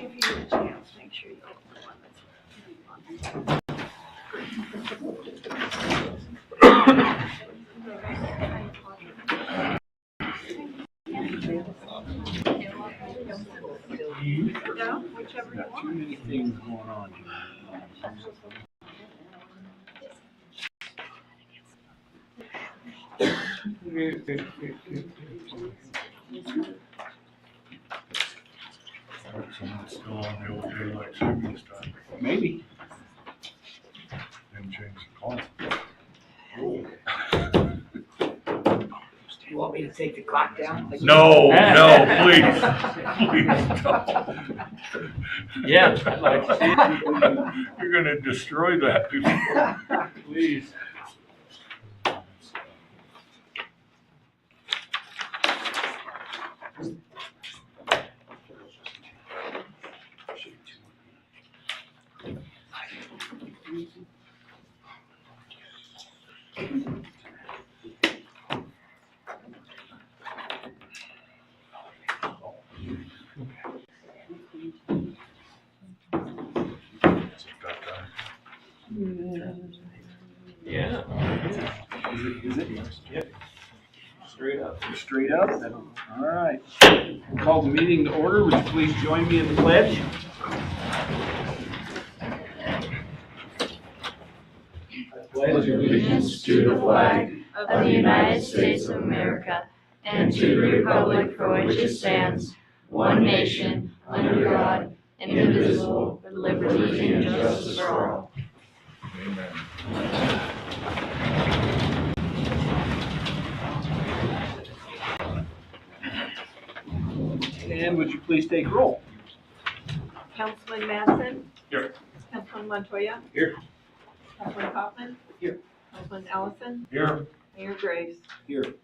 If you get a chance, make sure you open the one that's yeah, whichever you Got too want. many things going on here. Someone's still on the old daylight savings time. Maybe. Didn't change the clock. You want me to take the clock down? No, no, please, please don't. Yeah, I'd like to see it. You're gonna destroy that before, please. Yeah. Is it? Yep. Straight up. Straight up? All right. Call the meeting to order. Would you please join me in the pledge? Pledge allegiance to the flag of the United States of America and to the republic for which it stands, one nation, under God, indivisible, with liberty and justice for all. Amen. And would you please take roll? Councilman Madsen? Here. Councilman Montoya? Here. Councilman Kaufman? Here. Councilman Allison? Here. Mayor Graves? Here.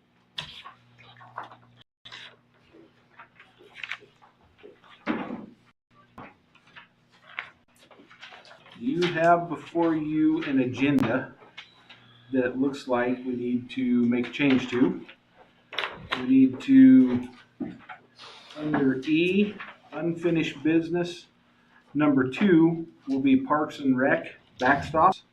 You have before you an agenda that looks like we need to make a change to. We need to, under E, unfinished business, number 2 will be Parks and Rec backstops.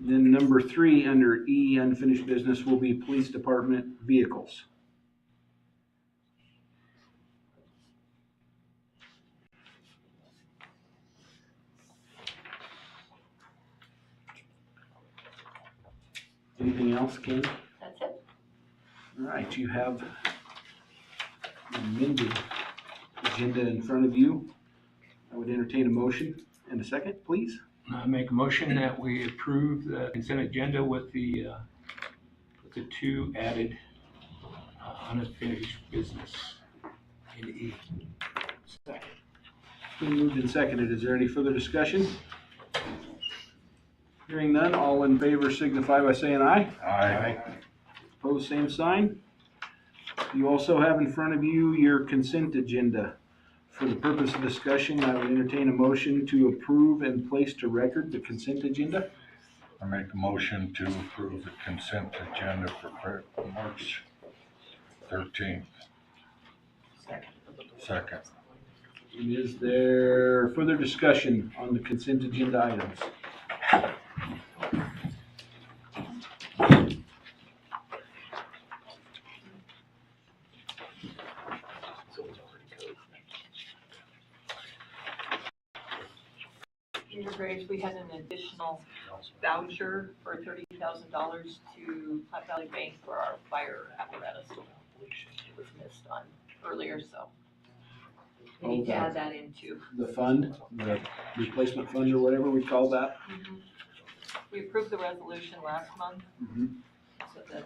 Then number 3 under E, unfinished business, will be police department vehicles. Anything else, Ken? That's it. All right, you have the amended agenda in front of you. I would entertain a motion and a second, please. I make a motion that we approve the consent agenda with the 2 added unfinished business in E. Second. Been moved and seconded. Is there any further discussion? Hearing none, all in favor signify by saying aye. Aye. Opposed, same sign. You also have in front of you your consent agenda. For the purpose of discussion, I would entertain a motion to approve and place to record the consent agenda. I make a motion to approve the consent agenda for March 13th. Second. And is there further discussion on the consent agenda items? Mayor Graves, we had an additional voucher for $30,000 to Platte Valley Bank for our fire apparatus. It was missed on earlier, so we need to add that into. The fund, the replacement fund or whatever we call that? We approved the resolution last month, so the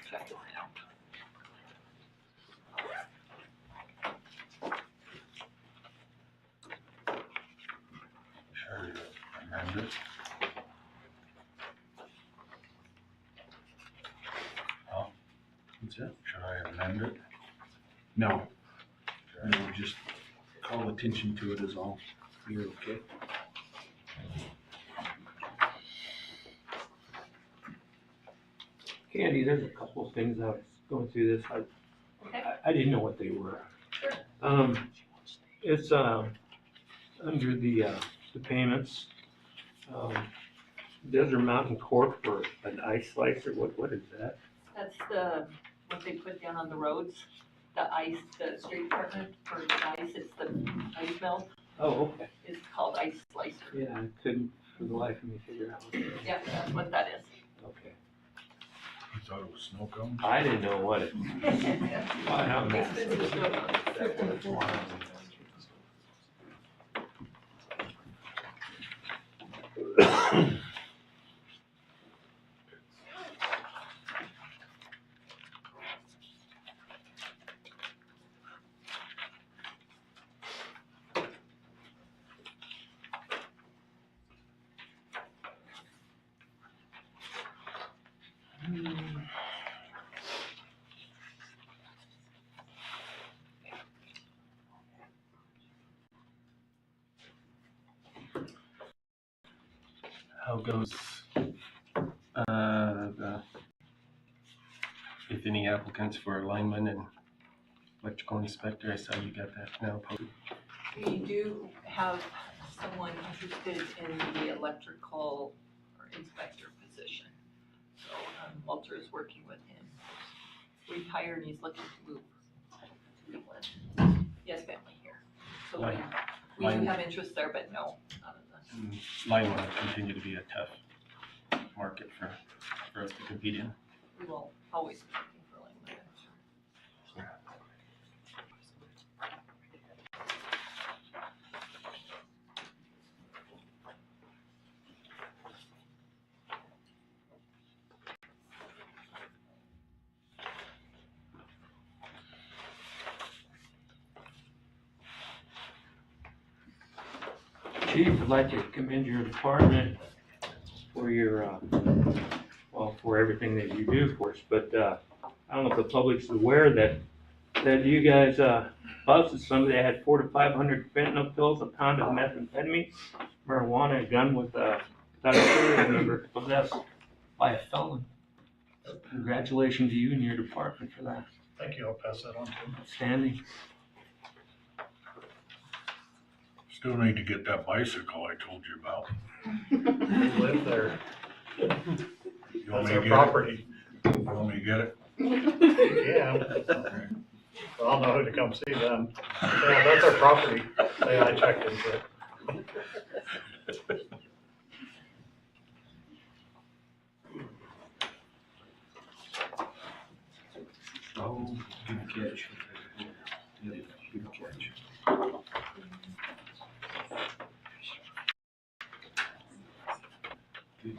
check is now. Should I amend it? What's that? Should I amend it? No. No, just call attention to it is all. You're okay. Candy, there's a couple of things I was going through this, Okay. I didn't know what they were. It's, under the payments, Desert Mountain Corp for an ice slicer, what is that? That's what they put down on the roads, the ice, the street department for the ice, it's the ice melt, Oh, okay. it's called ice slicer. Yeah, I couldn't for the life of me figure out what it was. Yeah, that's what that is. Okay. You thought it was snow cones? I didn't know what it, why, I'm Expensive snow cones. How goes, if any applicants for lineman and electrical inspector? I saw you got that now posted. We do have someone interested in the electrical or inspector position. So Walter is working with him. Retired and he's looking to move to Wheatland. He has family here. So we do have interest there, but no, not in the, Lineman will continue to be a tough market for us to compete in. we will always be looking for linemen. Chief, I'd like to commend your department for your, well, for everything that you do for us, but, I don't know if the public's aware that you guys, busted somebody that had 400 to 500 fentanyl pills, a pound of methamphetamine, marijuana, a gun with, without a serial number possessed by a felon. Congratulations to you and your department for that. Thank you, I'll pass that on to him. Outstanding. Still need to get that bicycle I told you about. We live there, You want that's me to our get property. it? You want me to get it? Yeah. Well, I'll know who to come see then. Yeah, that's our property. Yeah, I checked into it. Oh, good catch. Yeah, good catch. Good.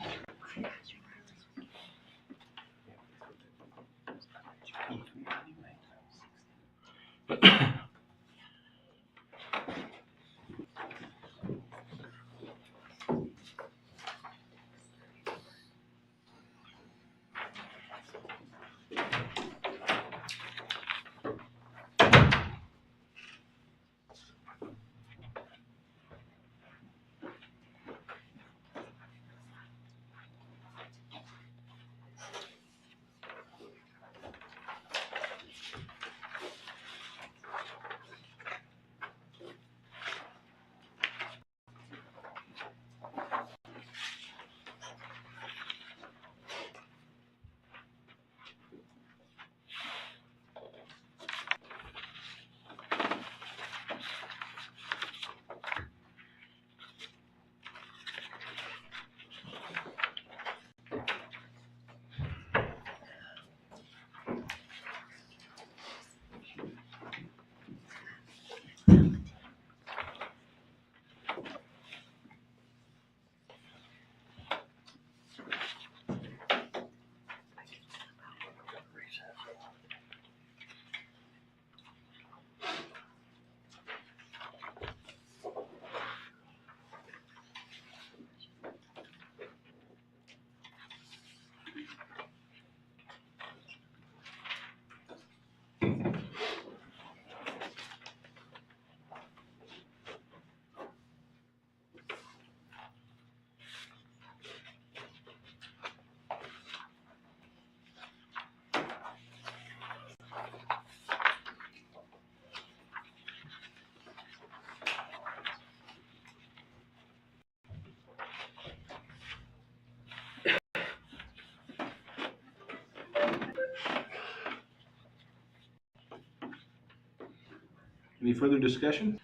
Any further discussion?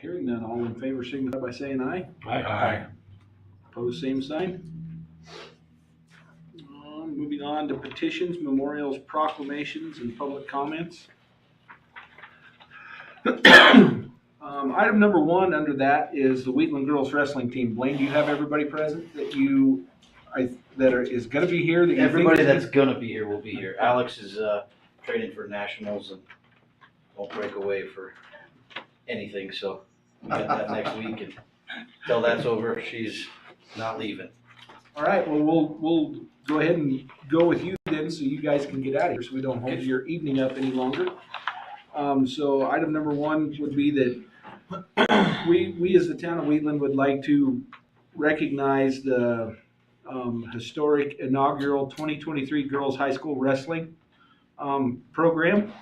Hearing none, all in favor signify by saying aye. Aye. Opposed, same sign. Moving on to petitions, memorials, proclamations, and public comments. Item number one under that is the Wheatland girls wrestling team. Blaine, do you have everybody present that is going to be here? That you Everybody think that's gonna be here will be here. Alex is training for nationals and won't break away for anything, so we got that next week, and till that's over, she's not leaving. All right, well, we'll go ahead and go with you then, so you guys can get out of here, so we don't hold your evening up any longer. So item number one would be that we as the town of Wheatland would like to recognize the historic inaugural 2023 Girls High School Wrestling program.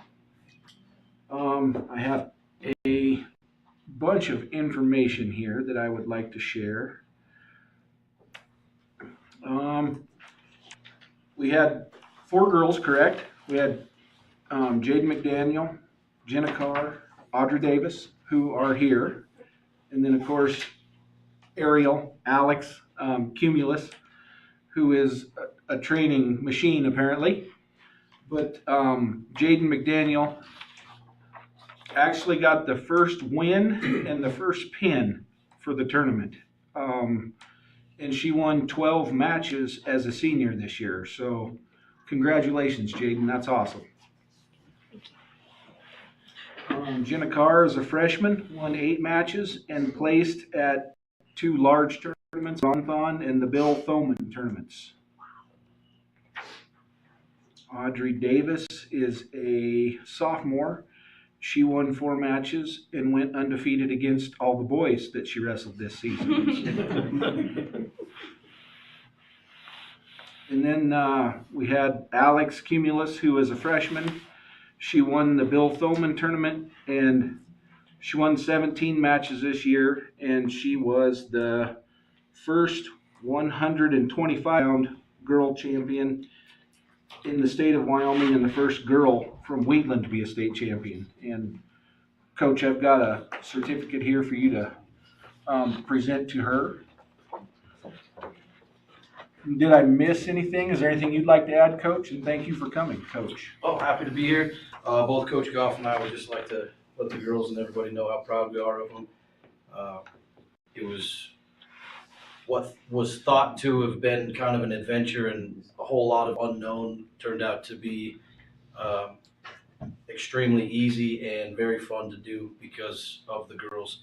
I have a bunch of information here that I would like to share. We had 4 girls, correct? We had Jaden McDaniel, Jenna Carr, Audrey Davis, who are here. And then, of course, Ariel, Alex, Cumulus, who is a training machine, apparently. But Jaden McDaniel actually got the first win and the first pin for the tournament. And she won 12 matches as a senior this year. So congratulations, Jaden. That's awesome. Jenna Carr is a freshman, won 8 matches and placed at 2 large tournaments, Bonthon and the Bill Thoman tournaments. Audrey Davis is a sophomore. She won 4 matches and went undefeated against all the boys that she wrestled this season. And then we had Alex Cumulus, who is a freshman. She won the Bill Thoman tournament, and she won 17 matches this year, and she was the first 125-pound girl champion in the state of Wyoming and the first girl from Wheatland to be a state champion. And Coach, I've got a certificate here for you to present to her. Did I miss anything? Is there anything you'd like to add, Coach? And thank you for coming, Coach. Oh, happy to be here. Both Coach Goff and I would just like to let the girls and everybody know how proud we are of them. It was what was thought to have been kind of an adventure and a whole lot of unknown turned out to be extremely easy and very fun to do because of the girls.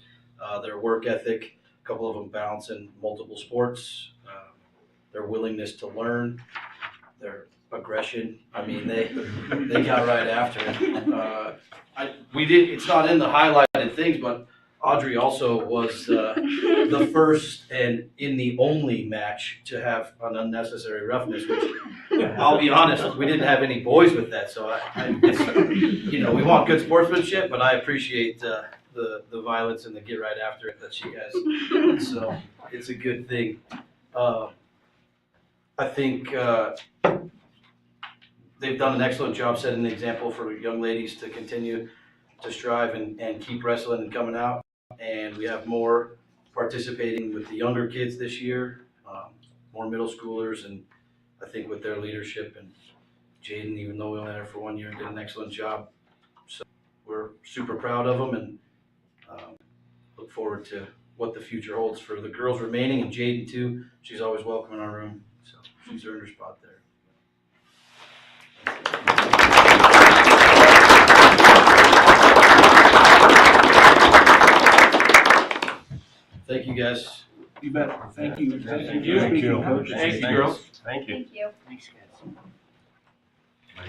Their work ethic, a couple of them balance in multiple sports, their willingness to learn, their aggression. I mean, they got right after it. It's not in the highlighted things, but Audrey also was the first and in the only match to have an unnecessary roughness, which I'll be honest, we didn't have any boys with that. So we want good sportsmanship, but I appreciate the violence and the get right after it that she has. So it's a good thing. I think they've done an excellent job setting the example for young ladies to continue to strive and keep wrestling and coming out. And we have more participating with the younger kids this year, more middle schoolers, and I think with their leadership and Jaden, even though we only had her for 1 year, did an excellent job. So we're super proud of them and look forward to what the future holds for the girls remaining, and Jaden too. She's always welcome in our room, so she's earned her spot there. Thank you, guys. You bet. Thank you. Thank you. Thank you, Coach. Thank you, girls. Thank you. Thank you. Thanks,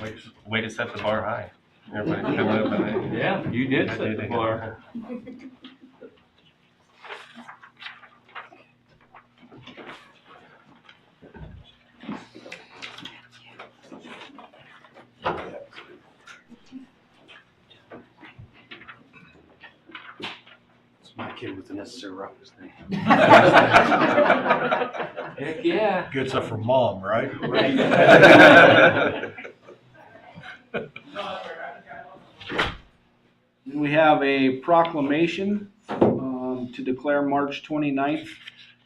guys. Way to set the bar high. Everybody coming up and Yeah, you did set the bar. It's my kid with the necessary roughness thing. Heck yeah. Gets it from mom, right? have a proclamation to declare March 29th,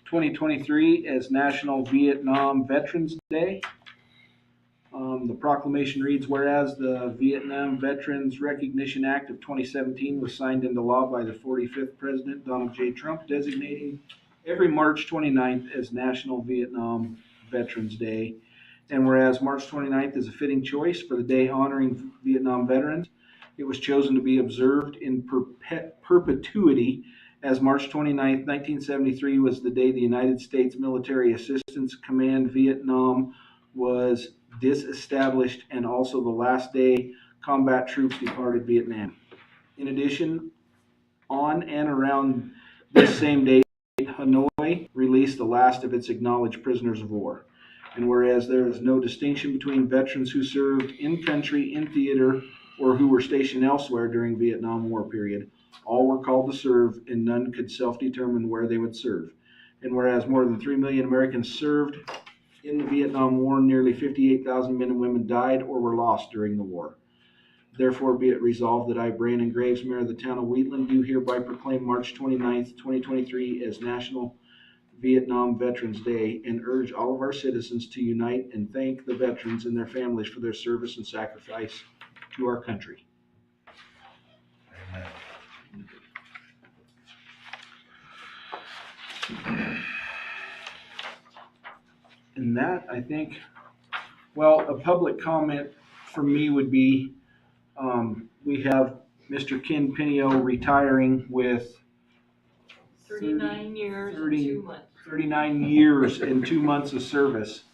2023 as National Vietnam Veterans Day. The proclamation reads, whereas the Vietnam Veterans Recognition Act of 2017 was signed into law by the 45th President Donald J. Trump, designating every March 29th as National Vietnam Veterans Day. And whereas March 29th is a fitting choice for the day honoring Vietnam veterans, it was chosen to be observed in perpetuity as March 29th, 1973 was the day the United States Military Assistance Command Vietnam was disestablished and also the last day combat troops departed Vietnam. In addition, on and around this same date, Hanoi released the last of its acknowledged prisoners of war. And whereas there is no distinction between veterans who served in country, in theater, or who were stationed elsewhere during Vietnam War period, all were called to serve and none could self-determine where they would serve. And whereas more than 3 million Americans served in the Vietnam War, nearly 58,000 men and women died or were lost during the war. Therefore be it resolved that I, Brandon Graves, Mayor of the town of Wheatland, do hereby proclaim March 29th, 2023 as National Vietnam Veterans Day and urge all of our citizens to unite and thank the veterans and their families for their service and sacrifice to our country. And that, I think, well, a public comment for me would be, we have Mr. Ken Pinio retiring with 39 years and 2 months. 39 years and 2 months of service.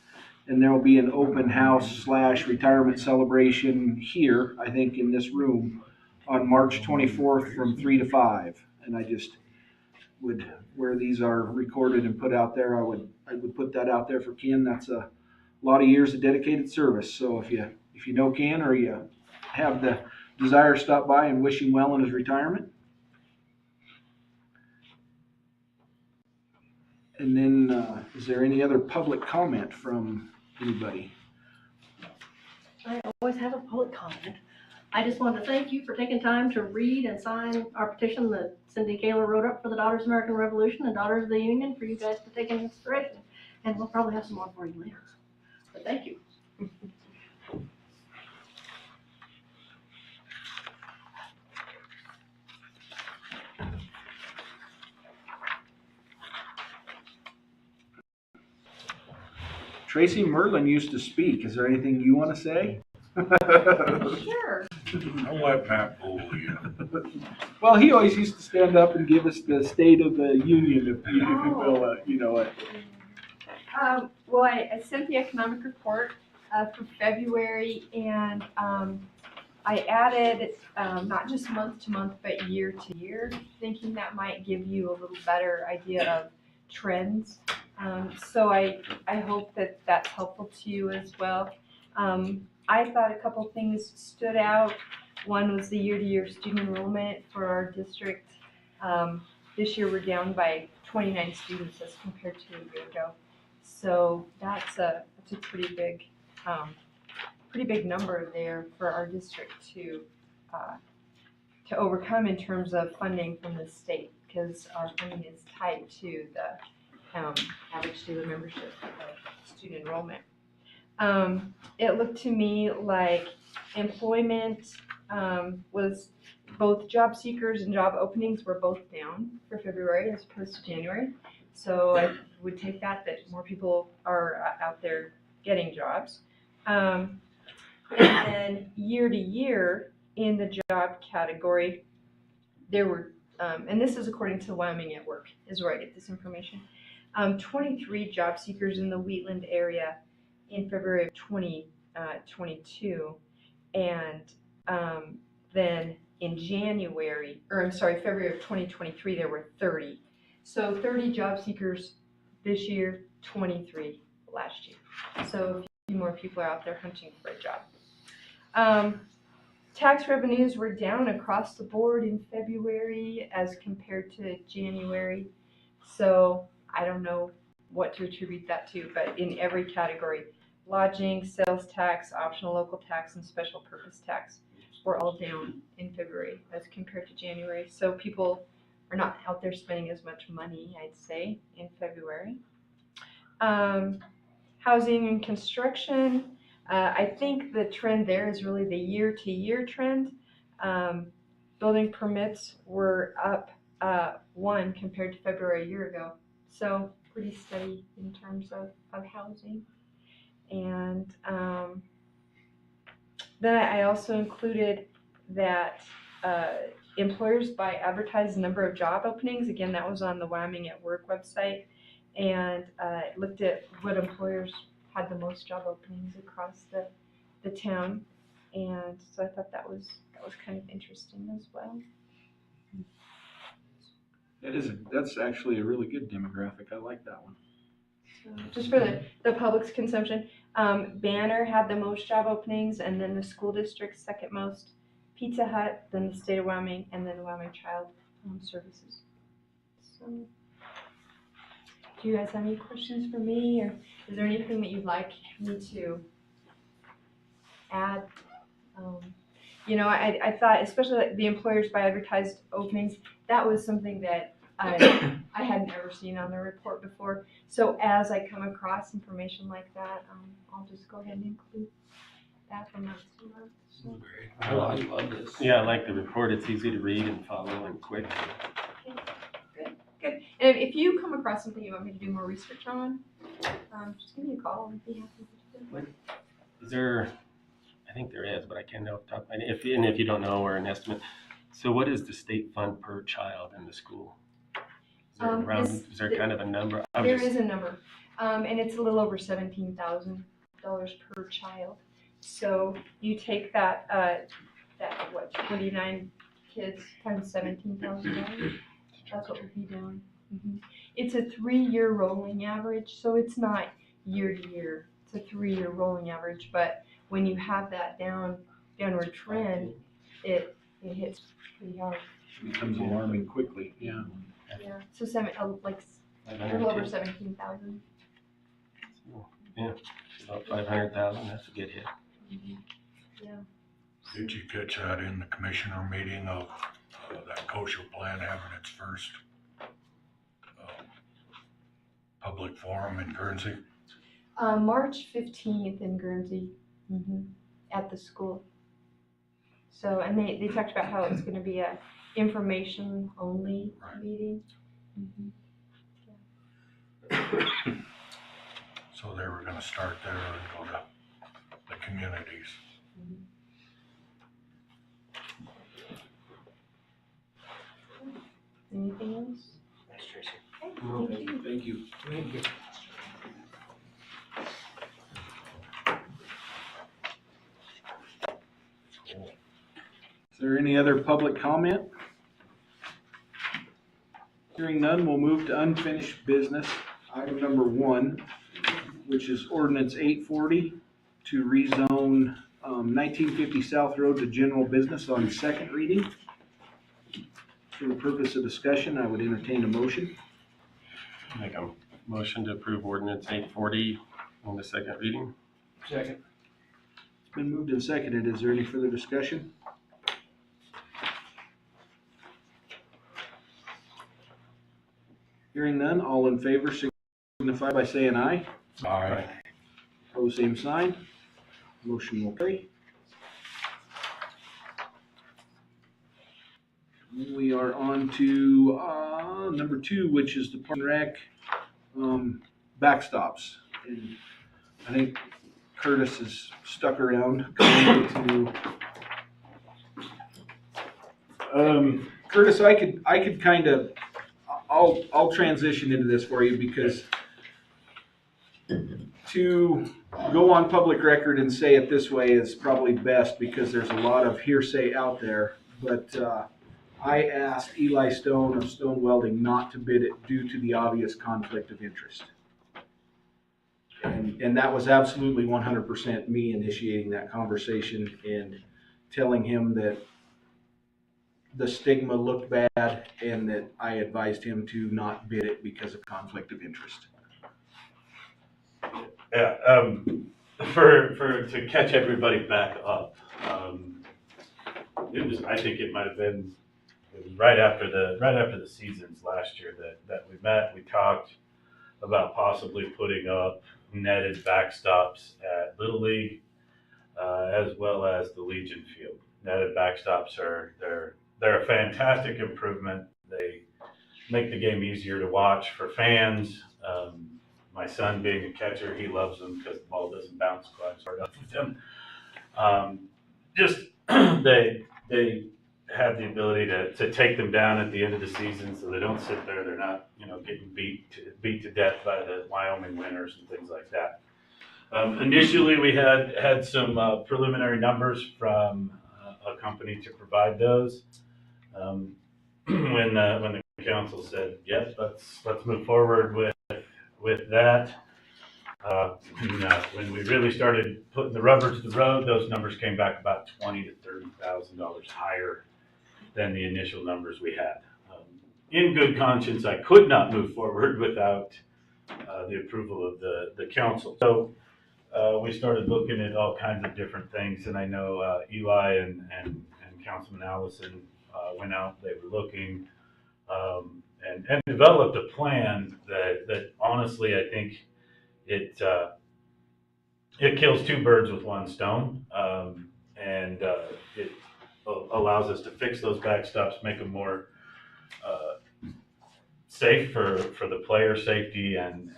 And there will be an open house / retirement celebration here, I think, in this room on March 24th from 3 to 5. And I just would, where these are recorded and put out there, I would put that out there for Ken. That's a lot of years of dedicated service. So if you know Ken or you have the desire to stop by and wish him well in his retirement. And then, is there any other public comment from anybody? I always have a public comment. I just wanted to thank you for taking time to read and sign our petition that Cindy Kaler wrote up for the Daughters of American Revolution and Daughters of the Union, for you guys to take an inspiration. And we'll probably have some more for you later. But thank you. Tracy Merlin used to speak. Is there anything you want to say? Sure. I'll let Matt bully you. Well, he always used to stand up and give us the State of the Union, if you will, you know it. Well, I sent the economic report for February, and I added not just month to month, but year to year, thinking that might give you a little better idea of trends. So I hope that that's helpful to you as well. I thought a couple things stood out. One was the year-to-year student enrollment for our district. This year we're down by 29 students as compared to a year ago. So that's a pretty big number there for our district to overcome in terms of funding from the state, because our funding is tied to the average daily membership of student enrollment. It looked to me like employment was both job seekers and job openings were both down for February as opposed to January. So I would take that more people are out there getting jobs. And then year to year in the job category, there were, and this is according to Wyoming at Work, is where I get this information, 23 job seekers in the Wheatland area in February of 2022, and then in February of 2023, there were 30. So 30 job seekers this year, 23 last year. So a few more people are out there hunting for a job. Tax revenues were down across the board in February as compared to January. So I don't know what to attribute that to, but in every category, lodging, sales tax, optional local tax, and special purpose tax were all down in February as compared to January. So people are not out there spending as much money, I'd say, in February. Housing and construction, I think the trend there is really the year-to-year trend. Building permits were up 1 compared to February a year ago. So pretty steady in terms of housing. And then I also included that employers by advertised number of job openings. Again, that was on the Wyoming at Work website, and looked at what employers had the most job openings across the town. And so I thought that was kind of interesting as well. That's actually a really good demographic. I like that one. So just for the public's consumption, Banner had the most job openings, and then the school district second most, Pizza Hut, then the state of Wyoming, and then the Wyoming Child Services. So, do you guys have any questions for me, or is there anything that you'd like me to add? I thought, especially like the employers by advertised openings, that was something that I hadn't ever seen on the report before. So as I come across information like that, I'll just go ahead and include that from month to month. So. I love this. Yeah, I like the report. It's easy to read and follow and quick. Okay, good. And if you come across something you want me to do more research on, just give me a call. I'd be happy to do it. Is there, I think there is, but I can't know off the top of my head. If you don't know, or an estimate. So what is the state fund per child in the school? Is there kind of a number? There is a number, and it's a little over $17,000 per child. So you take that 29 kids times $17,000. That's what would be down. It's a 3-year rolling average, so it's not year to year. It's a 3-year rolling average. But when you have that downward trend, it hits pretty hard. It becomes alarming quickly. Yeah. Yeah. So a little over 17,000. Yeah, about 500,000. That's a good hit. Yeah. Did you catch that in the commissioner meeting of that kosher plan having its first public forum in Guernsey? March 15th in Guernsey, at the school. So, and they talked about how it's going to be a information only meeting. So they were gonna start there and go to the communities. Anything else? Thanks, Tracy. Okay, thank you. Thank you. Is there any other public comment? Hearing none, we'll move to unfinished business. Item number 1, which is ordinance 840 to rezone 1950 South Road to general business on second reading. For the purpose of discussion, I would entertain a motion. Make a motion to approve ordinance 840 on the second reading. Second. It's been moved and seconded. Is there any further discussion? Hearing none, all in favor signify by saying aye. Aye. Pose same sign. Motion will carry. We are on to number 2, which is the Park and Rec backstops. And I think Curtis is stuck around. Curtis, I could kind of, I'll transition into this for you, because to go on public record and say it this way is probably best, because there's a lot of hearsay out there. But I asked Eli Stone of Stone Welding not to bid it due to the obvious conflict of interest. And that was absolutely 100% me initiating that conversation and telling him that the stigma looked bad and that I advised him to not bid it because of conflict of interest. Yeah, to catch everybody back up, I think it might have been, it was right after the seasons last year that we met. We talked about possibly putting up netted backstops at Little League, as well as the Legion Field. Netted backstops they're a fantastic improvement. They make the game easier to watch for fans. My son being a catcher, he loves them because the ball doesn't bounce quite as hard off of them. Just they have the ability to take them down at the end of the season, so they don't sit there. They're not getting beat to death by the Wyoming winners and things like that. Initially, we had some preliminary numbers from a company to provide those. When the council said, "Yes, let's move forward with that." When we really started putting the rubber to the road, those numbers came back about $20,000 to $30,000 higher than the initial numbers we had. In good conscience, I could not move forward without the approval of the council. So we started looking at all kinds of different things, and I know Eli and Councilman Allison went out. They were looking and developed a plan that honestly I think it kills two birds with one stone, and it allows us to fix those backstops, make them more safe for the player safety, and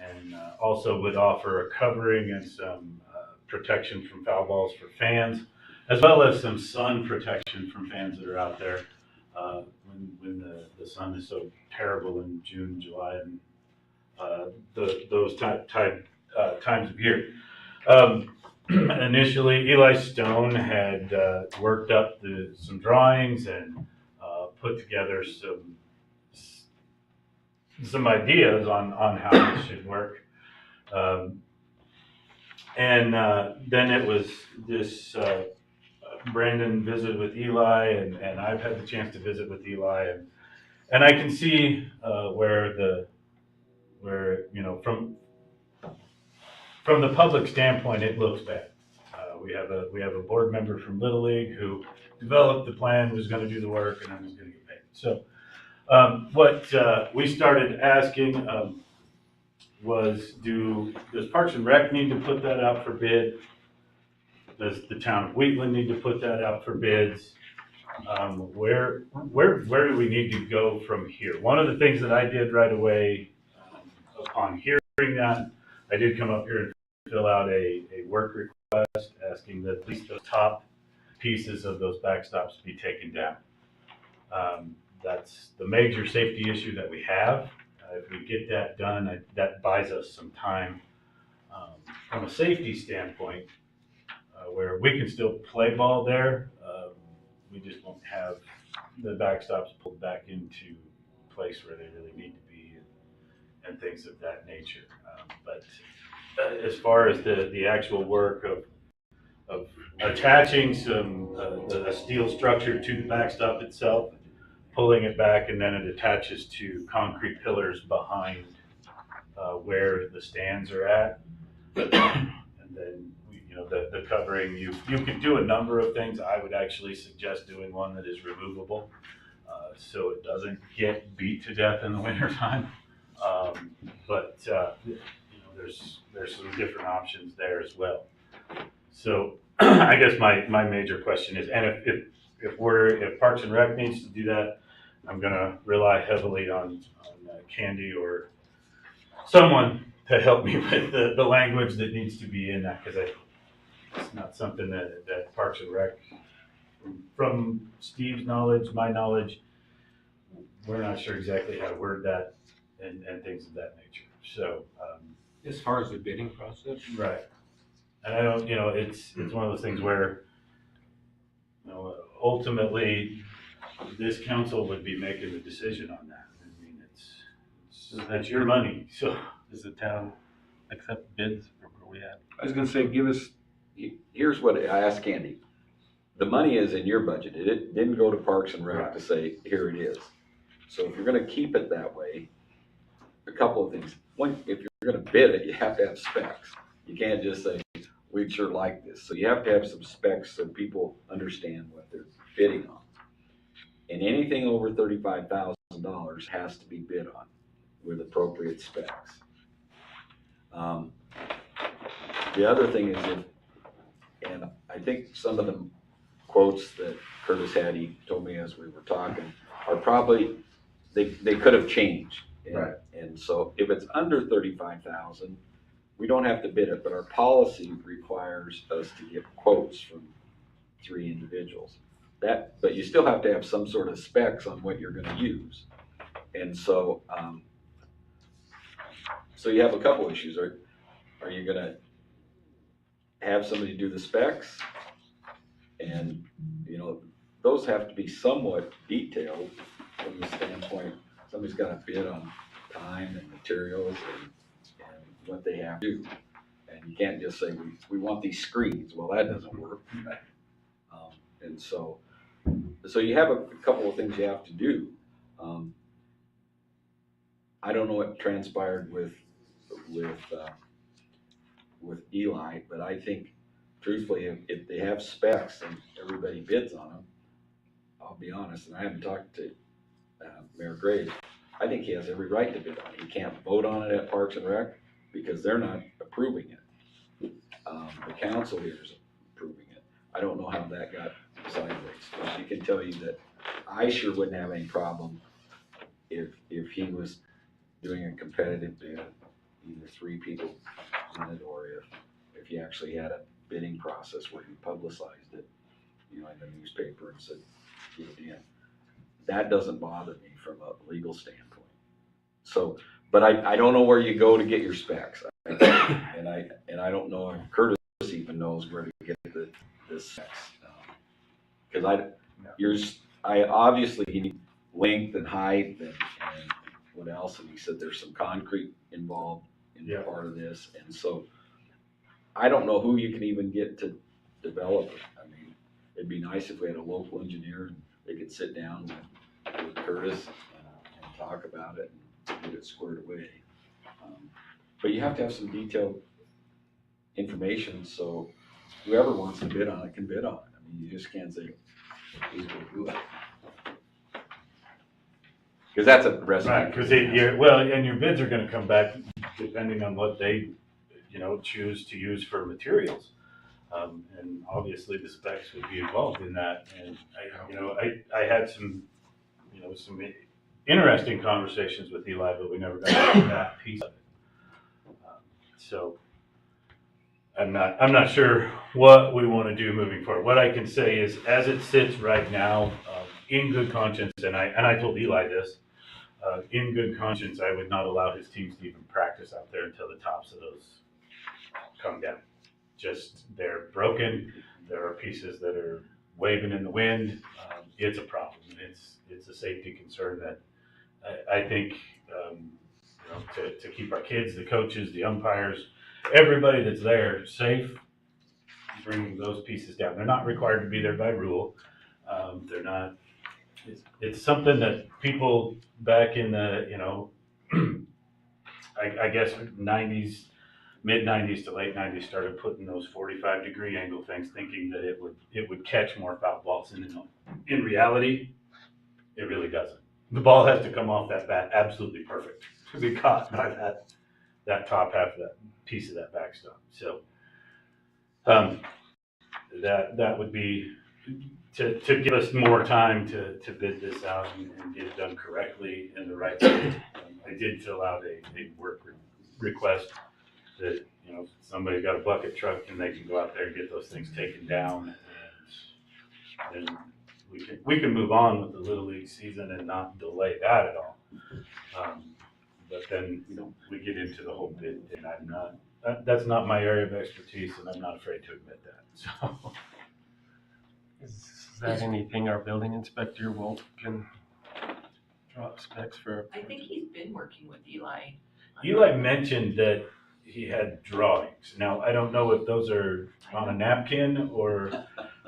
also would offer a covering and some protection from foul balls for fans, as well as some sun protection from fans that are out there when the sun is so terrible in June, July, and those times of year. Initially, Eli Stone had worked up some drawings and put together some ideas on how this should work. And then it was this Brandon visited with Eli, and I've had the chance to visit with Eli, and I can see where from the public standpoint, it looks bad. We have a board member from Little League who developed the plan, was going to do the work, and then was going to get paid. So what we started asking was, does Parks and Rec need to put that out for bid? Does the town of Wheatland need to put that out for bids? Where do we need to go from here? One of the things that I did right away upon hearing that, I did come up here and fill out a work request asking that at least the top pieces of those backstops be taken down. That's the major safety issue that we have. If we get that done, that buys us some time from a safety standpoint, where we can still play ball there. We just won't have the backstops pulled back into place where they really need to be, and things of that nature. But as far as the actual work of attaching a steel structure to the backstop itself, pulling it back, and then it attaches to concrete pillars behind where the stands are at, and then the covering. You could do a number of things. I would actually suggest doing one that is removable, so it doesn't get beat to death in the wintertime. But there's some different options there as well. So I guess my major question is, and if Parks and Rec needs to do that, I'm gonna rely heavily on Candy or someone to help me with the language that needs to be in that, because it's not something that Parks and Rec, from Steve's knowledge, my knowledge, we're not sure exactly how to word that and things of that nature. So As far as the bidding process? right. And I don't, it's one of those things where, ultimately, this council would be making the decision on that. I mean, that's your money, so. Does the town accept bids, or where we at? I was gonna say, Here's what I asked Candy. The money is in your budget. It didn't go to Parks and Rec to say, here it is. So if you're gonna keep it that way, a couple of things. One, if you're gonna bid it, you have to have specs. You can't just say, we'd sure like this. So you have to have some specs so people understand what bidding on. And anything over $35,000 has to be bid on with appropriate specs. The other thing is and I think some of the quotes that Curtis had, he told me as we were talking, are probably, they could have changed. Right. And so if it's under 35,000, we don't have to bid it, but our policy requires us to get quotes from 3 individuals. But you still have to have some sort of specs on what you're gonna use. And so, so you have a couple issues. Are you gonna have somebody do the specs? And, you know, those have to be somewhat detailed from the standpoint, somebody's gotta bid on time and materials and what they have to do. And you can't just say, we want these screens. Well, that doesn't work. And so you have a couple of things you have to do. I don't know what transpired with Eli, but I think truthfully, if they have specs and everybody bids on them, I'll be honest, and I haven't talked to Mayor Graves, I think he has every right to bid on it. He can't vote on it at Parks and Rec because they're not approving it. The council here is approving it. I don't know how that got sideways, but I can tell you that I sure wouldn't have any problem if he was doing a competitive bid, either 3 people in it, or if you actually had a bidding process where you publicized it, you know, in the newspaper and said, get it in. That doesn't bother me from a legal standpoint. So, but I don't know where you go to get your specs. And I don't know if Curtis even knows where to get the specs. Cause I obviously you need length and height and what else, and he said there's some concrete involved in part of this, and so I don't know who you can even get to develop it. I mean, it'd be nice if we had a local engineer and they could sit down with Curtis and talk about it and get it squared away. But you have to have some detailed information so whoever wants to bid on it can bid on it. I mean, you just can't say, who's gonna do it. Because that's a recipe. Right, because and your bids are gonna come back depending on what they, you know, choose to use for materials. And obviously the specs would be involved in that. And I had some interesting conversations with Eli, but we never got to that piece of it. So I'm not sure what we want to do moving forward. What I can say is, as it sits right now, in good conscience, and I told Eli this, in good conscience, I would not allow his teams to even practice out there until the tops of those come down. Just, they're broken. There are pieces that are waving in the wind. It's a problem. It's a safety concern that I think to keep our kids, the coaches, the umpires, everybody that's there safe, bringing those pieces down. They're not required to be there by rule. They're not. It's something that people back in the I guess 90s, mid 90s to late 90s started putting those 45-degree angle things, thinking that it would catch more foul balls. And in reality, it really doesn't. The ball has to come off that bat absolutely perfect to be caught by that top half of that piece of that backstop. So that would be to give us more time to bid this out and get it done correctly in the right way. I did fill out a work request that, somebody got a bucket truck and they can go out there and get those things taken down, and then we can move on with the Little League season and not delay that at all. But then we get into the whole bid, and that's not my area of expertise, and I'm not afraid to admit that. So. Is that anything our building inspector can drop specs for? I think he's been working with Eli. Eli mentioned that he had drawings. Now, I don't know if those are on a napkin or,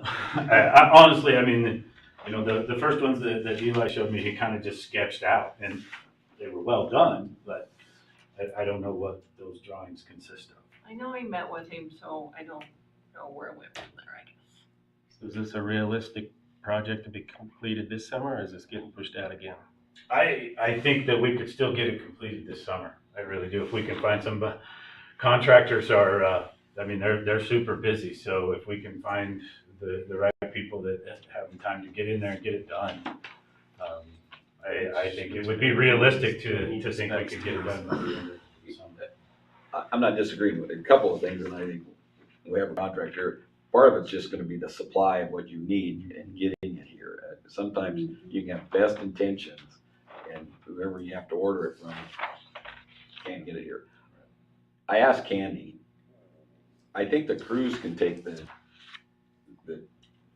I honestly, I mean, the first ones that Eli showed me, he kind of just sketched out, and they were well done, but I don't know what those drawings consist of. I know I met with him, so I don't know where it went from there, I guess. So is this a realistic project to be completed this summer, or is this getting pushed out again? I think that we could still get it completed this summer. I really do. If we can find some contractors are, I mean, they're super busy. So if we can find the right people that have the time to get in there and get it done, I think it would be realistic to think we could get it done by the end of the summer. I'm not disagreeing with it. A couple of things, and I think we have a contractor. Part of it's just gonna be the supply of what you need and getting it here. Sometimes you can have best intentions, and whoever you have to order it from can't get it here. I asked Candy, I think the crews can take the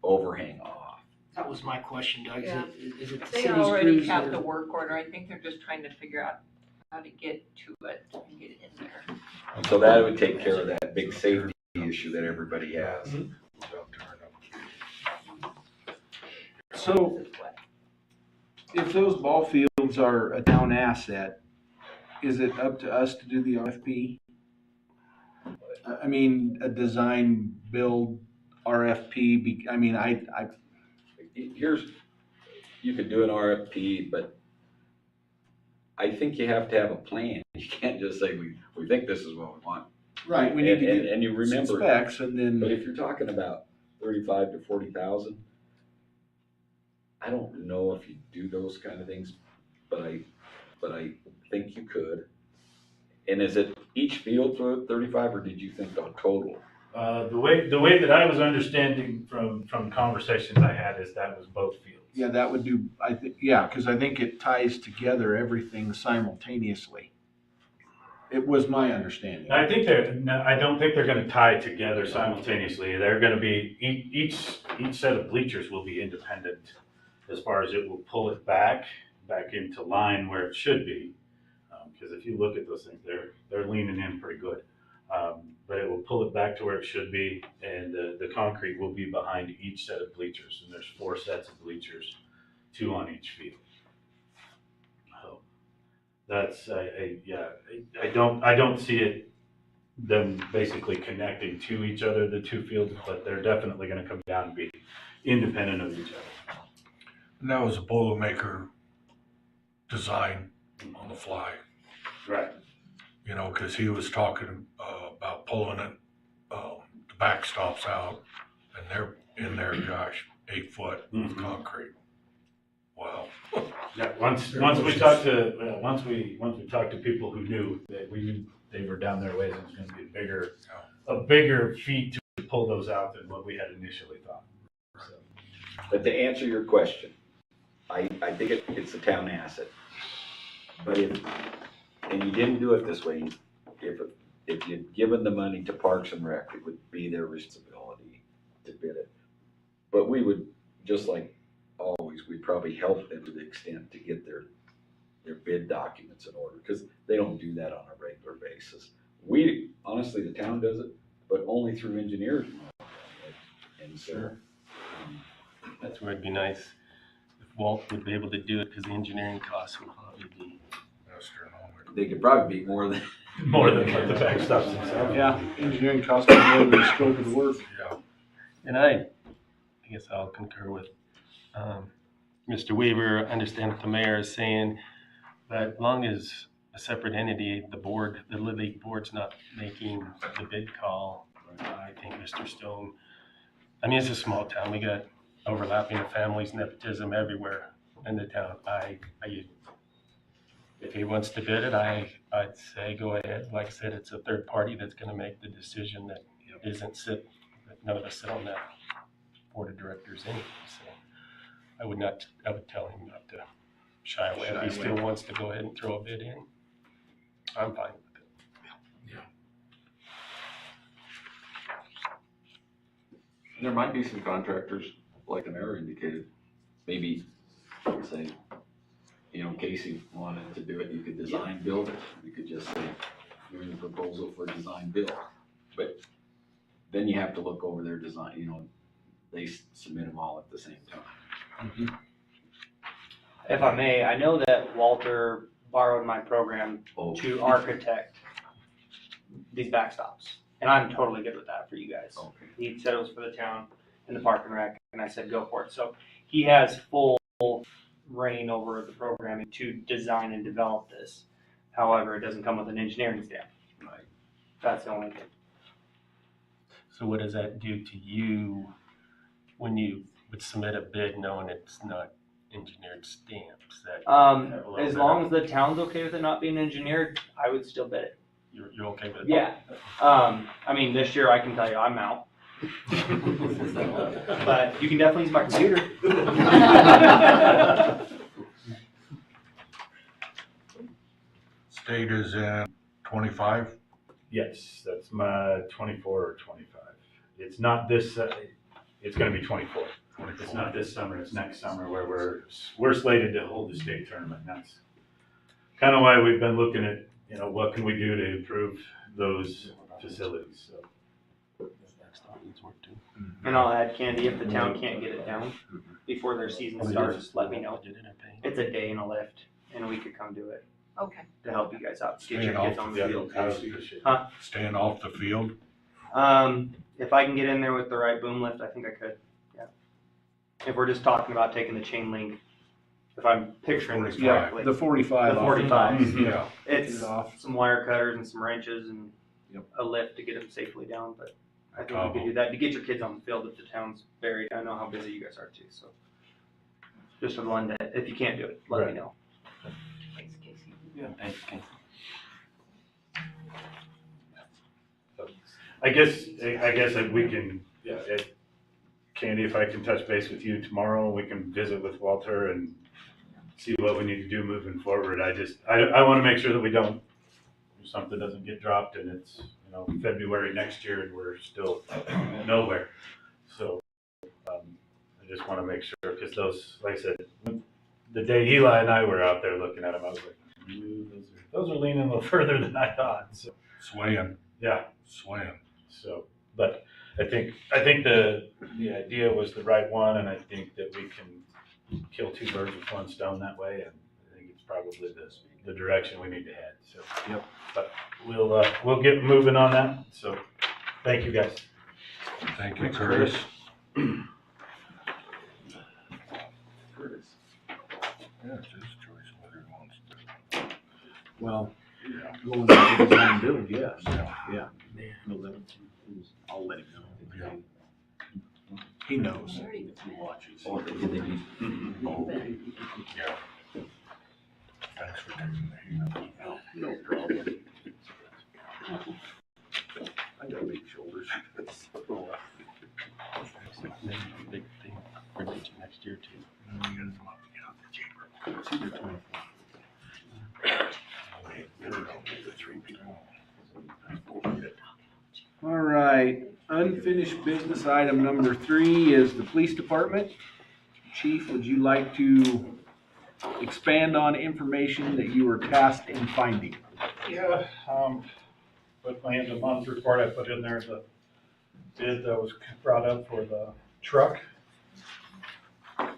overhang off. That was my question, Doug. Yeah. Is it the They city's already crews have that the are- work order. I think they're just trying to figure out how to get to it and get it in there. So that would take care of that big safety issue that everybody has. So if those ball fields are a town asset, is it up to us to do the RFP? I mean, a design build RFP, Here's, you could do an RFP, but I think you have to have a plan. You can't just say, we think this is what we want. right, we need to get And you some remember, specs and but then, if you're talking about 35 to 40,000, I don't know if you do those kind of things, but I think you could. And is it each field for 35, or did you think the total? The way that I was understanding from conversations I had is that was both fields. yeah, that would do, I think, yeah, because I think it ties together everything simultaneously. It was my understanding. I don't think they're gonna tie together simultaneously. They're gonna be, each set of bleachers will be independent as far as it will pull it back into line where it should be. Because if you look at those things, they're leaning in pretty good. But it will pull it back to where it should be, and the concrete will be behind each set of bleachers. And there's 4 sets of bleachers, 2 on each field. So that's, I don't see them basically connecting to each other, the 2 fields, but they're definitely gonna come down and be independent of each other. And that was a Boilermaker design on the fly, Right. you know, because he was talking about pulling it, the backstops out, and they're in there, gosh, 8 foot with Mhm. concrete. Wow. Yeah, once we talked to people who knew that they were down their ways, it was gonna be a bigger feat to pull those out than what we had initially thought. So, But to answer your question, I think it's a town asset. But and you didn't do it this way, if you'd given the money to Parks and Rec, it would be their responsibility to bid it. But we would, just like always, we'd probably help them to the extent to get their bid documents in order, because they don't do that on a regular basis. Honestly, the town does it, but only through engineers. And so, That's where it'd be nice if Walt would be able to do it, because the engineering costs would probably be. Astronomical. they could probably be more than. more than what the backstops themselves. Yeah, engineering costs more than the scope of the work. Yeah. And I guess I'll concur with Mr. Weaver. Understand what the mayor is saying, but as long as a separate entity, the league board's not making the bid call, I think Mr. Stone, I mean, it's a small town. We got overlapping of families, nepotism everywhere in the town. If he wants to bid it, I'd say go ahead. Like I said, it's a third party that's gonna make the decision that that none of us sit on that board of directors anyway, so I would tell him not to shy away. If he still wants to go ahead and throw a bid in, I'm fine with it. There might be some contractors, like the mayor indicated, maybe say, Casey wanted to do it, you could design build it. You could just say, here's a proposal for design build. But then you have to look over their design, they submit them all at the same time. If I may, I know that Walter borrowed my program to architect these backstops. And I'm totally good with that for you guys. Okay. He said it was for the town and the park and rec, and I said, go for it. So he has full reign over the programming to design and develop this. However, it doesn't come with an engineering stamp. Right. That's the only thing. So what does that do to you when you would submit a bid knowing it's not engineered stamps? That As long as the town's okay with it not being engineered, I would still bid it. you're okay with it? Yeah. I mean, this year I can tell you I'm out. But you can definitely use my computer. State is in 25. Yes, that's my 24 or 25. It's not this, it's gonna be 24. It's not this summer, it's next summer where we're slated to hold the state tournament. And that's kind of why we've been looking at, you know, what can we do to improve those facilities, so. And I'll add, Candy, if the town can't get it down before their season starts, let me know. It's a day and a lift, and we could come do it Okay. to help you guys out, get your Staying kids off on the the field. field. Staying off the field. If I can get in there with the right boom lift, I think I could, yeah. If we're just talking about taking the chain link, if I'm picturing this Yeah, correctly. the 45. The off 45. top. Yeah. It's Get it off. some wire cutters and some wrenches and Yep. a lift to get them safely down, but I think we could do that to get your kids on the field if the town's buried. I know how busy you guys are too, so. Just for the one day, if you can't do it, let me Right. know. Thanks, Casey. I guess if we can, yeah, Candy, if I can touch base with you tomorrow, we can visit with Walter and see what we need to do moving forward. I want to make sure that we don't, something doesn't get dropped and it's, you know, February next year and we're still nowhere. So, I just want to make sure, because those, like I said, the day Eli and I were out there looking at them, I was like, "Ooh, those are leaning a little further than I thought." So, Swaying. yeah. Swaying. So, but I think the idea was the right one, and I think that we can kill two birds with one stone that way, and I think it's probably the direction we need to head. So, Yep. But we'll get moving on that. So, thank you guys. Thank you, Curtis. Curtis. Yeah, it's his choice whether he wants to. Well, going to the design build, yes. Yeah. No, I'll let him know. Yeah. He knows. He watches. Yeah. Thanks for taking the heat. No problem. I got big shoulders. Big thing for next year too. It's either 24. All right, unfinished business item number 3 is the police department. Chief, would you like to expand on information that you were tasked in finding? Yeah, with my end of month report, I put in there the bid that was brought up for the truck,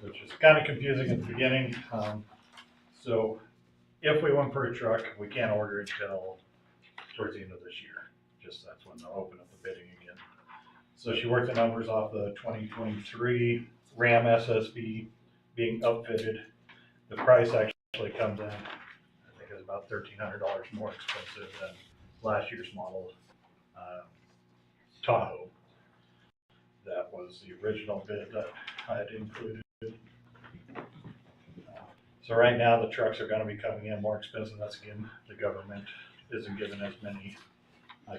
which is kind of confusing at the beginning. So if we went for a truck, we can't order it till towards the end of this year. Just that's when they'll open up the bidding again. So she worked the numbers off the 2023 Ram SSV being upfitted. The price actually comes in, I think it's about $1,300 more expensive than last year's model Tahoe. That was the original bid that I had included. So right now, the trucks are gonna be coming in more expensive. That's again, the government isn't giving as many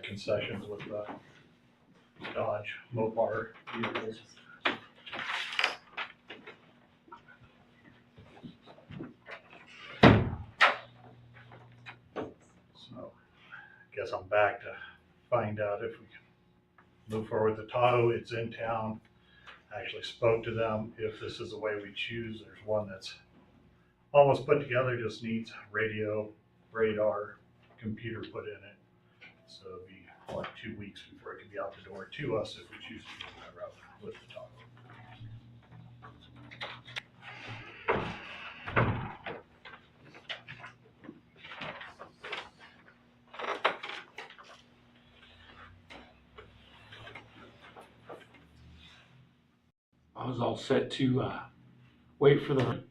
concessions with the Dodge Mopar vehicles. So, I guess I'm back to find out if we can move forward with the Tahoe. It's in town. I actually spoke to them. If this is the way we choose, there's one that's almost put together, just needs radio, radar, computer put in it. So it'll be like 2 weeks before it can be out the door to us if we choose to go that route with the Tahoe. I was all set to wait for the,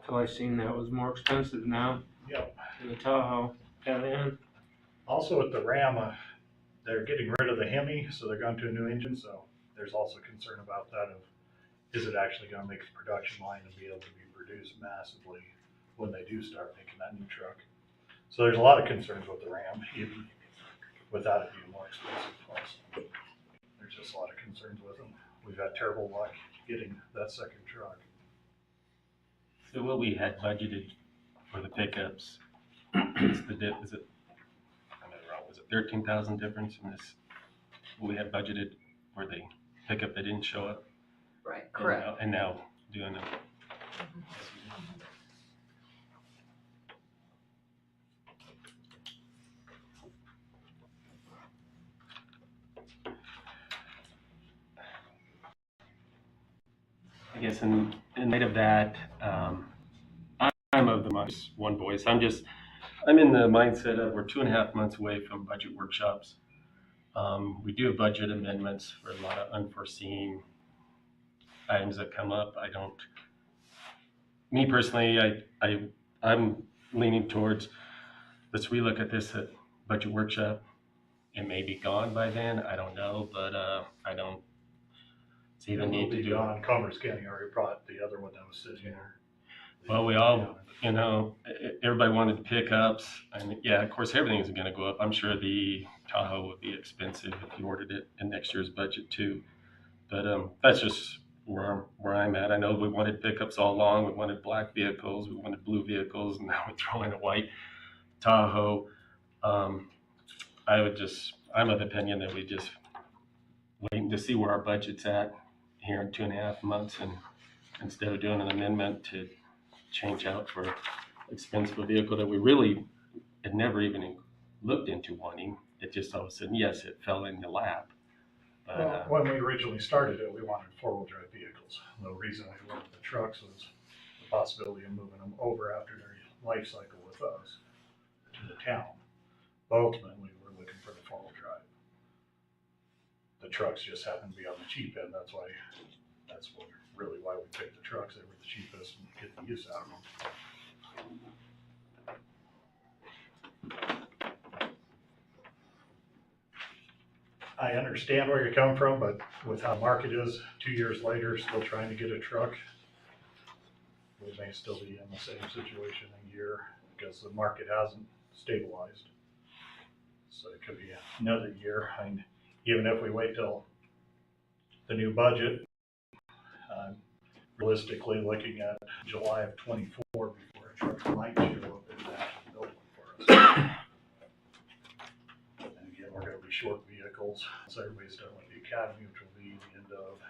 till I seen that was more expensive now Yep. than the Tahoe. And then, Also with the Ram, they're getting rid of the Hemi, so they're going to a new engine, so there's also concern about that of, is it actually gonna make the production line and be able to be produced massively when they do start making that new truck? So there's a lot of concerns with the Ram, even without it being more expensive. Also, there's just a lot of concerns with them. We've had terrible luck getting that second truck. So what we had budgeted for the pickups, is the dip, is it, I don't know, was it 13,000 difference in this? What we had budgeted for the pickup that didn't show up? Right, And correct. now- And now doing it. I guess in light of that, I'm of the mindset, one voice, I'm in the mindset of we're 2.5 months away from budget workshops. We do budget amendments for a lot of unforeseen items that come up. Me personally, I'm leaning towards, let's relook at this at budget workshop. It may be gone by then, I don't know, but I don't see the need to do it. Commerce County already brought the other one that was sitting here. Well, we all, everybody wanted pickups, and yeah, of course, everything's gonna go up. I'm sure the Tahoe would be expensive if you ordered it in next year's budget too. But that's just where I'm at. I know we wanted pickups all along. We wanted black vehicles, we wanted blue vehicles, and now we throw in a white Tahoe. I'm of the opinion that we just waiting to see where our budget's at here in 2.5 months, and instead of doing an amendment to change out for expensive vehicle that we really had never even looked into wanting. It just all of a sudden, yes, it fell in the lap. Well, when we originally started it, we wanted four-wheel drive vehicles. The reason we went with the trucks was the possibility of moving them over after their life cycle with us to the town. But ultimately, we're looking for the four-wheel drive. The trucks just happen to be on the cheap end. That's really why we picked the trucks. They were the cheapest and get the use out of them. I understand where you're coming from, but with how the market is, 2 years later, still trying to get a truck, we may still be in the same situation in a year because the market hasn't stabilized. So it could be another year. And even if we wait till the new budget, realistically looking at July of 24 before a truck might show up and actually build one for us. And again, we're going to be short vehicles, so everybody's done with the academy, which will be the end of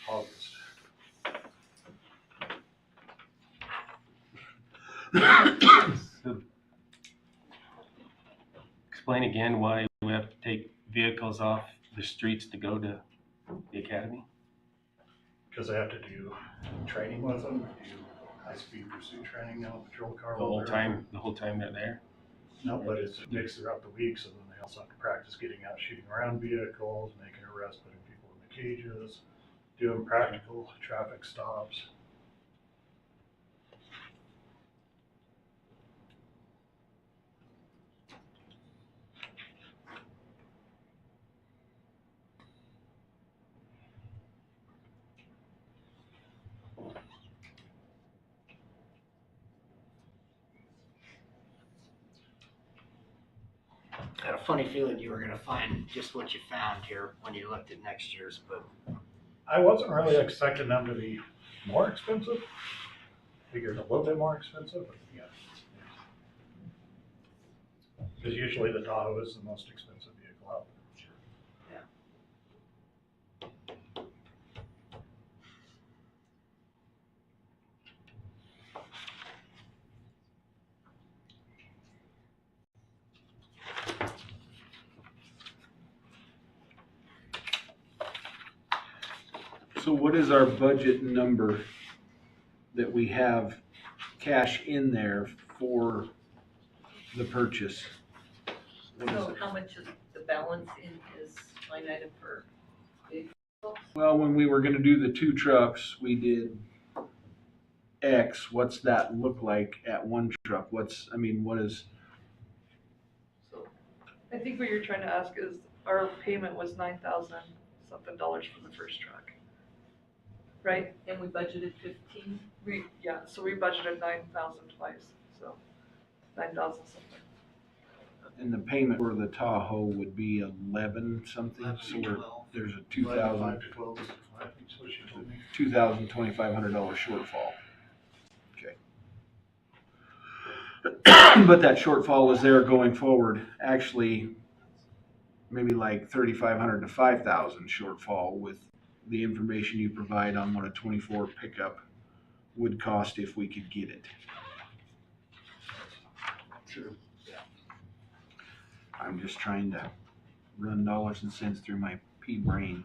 August. So, explain again why we have to take vehicles off the streets to go to the academy? Because they have to do training with them, do high-speed pursuit training on a patrol car. The whole time they're there? No, but it's mixed throughout the week, so then they also have to practice getting out, shooting around vehicles, making arrests, putting people in the cages, doing practical traffic stops. I had a funny feeling you were gonna find just what you found here when you looked at next year's, but I wasn't really expecting them to be more expensive. Figured a little bit more expensive, but yeah. Because usually the Tahoe is the most expensive vehicle out there. So what is our budget number that we have cash in there for the purchase? What is So it? how much is the balance in his line item for vehicles? Well, when we were gonna do the two trucks, we did X, what's that look like at one truck? What is, I think what you're trying to ask is, our payment was $9,000 something for the first truck. Right? And we budgeted 15. So we budgeted 9,000 twice, so 9,000 something. and the payment for the Tahoe would be 11 something, so there's a 5 to 12 is I think that's what she told me. $2,500 shortfall. Okay. But that shortfall was there going forward, actually, maybe like 3,500 to 5,000 shortfall with the information you provide on what a 24 pickup would cost if we could get it. True. I'm just trying to run dollars and cents through my pea brain.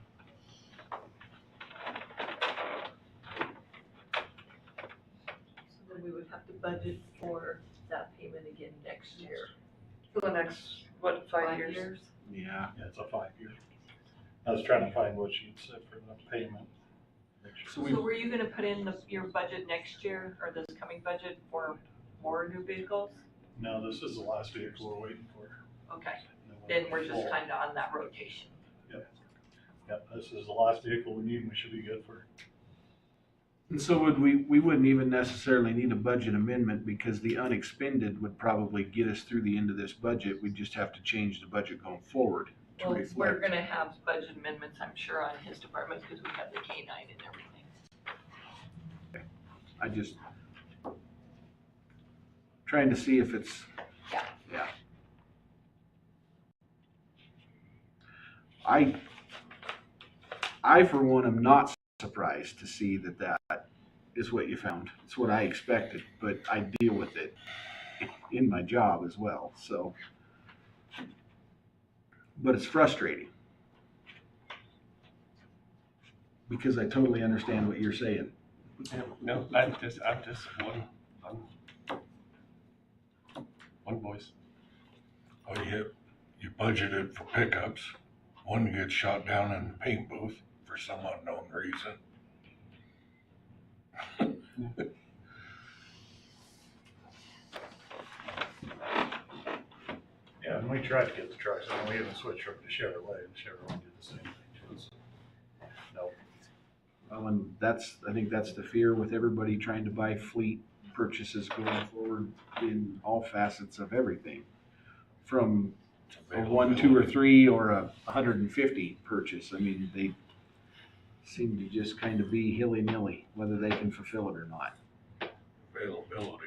So then we would have to budget for that payment again next year. For the next, what, 5 years? Yeah. Yeah, it's a 5-year. I was trying to find what she'd said for the payment. So were you gonna put in your budget next year, or this coming budget for more new vehicles? No, this is the last vehicle we're waiting for. Okay, then we're just kinda on that rotation. Yep, this is the last vehicle we need and we should be good for. And so we wouldn't even necessarily need a budget amendment because the unexpended would probably get us through the end of this budget. We'd just have to change the budget going forward to Well, we're reflect. gonna have budget amendments, I'm sure, on his department, because we have the K-9 and everything. I just trying to see if it's. Yeah. I for one am not surprised to see that is what you found. It's what I expected, but I deal with it in my job as well, so. But it's frustrating. Because I totally understand what you're saying. No, I'm just one voice. Oh, you budgeted for pickups. One gets shot down in the paint booth for some unknown reason. Yeah, and we tried to get the trucks, and we even switched from to Chevrolet, and Chevrolet did the same thing to us. No, Well, and I think that's the fear with everybody trying to buy fleet purchases going forward in all facets of everything. From a 1, 2, or 3 or a 150 purchase. I mean, they seem to just kind of be hilly-nilly, whether they can fulfill it or not. Availability,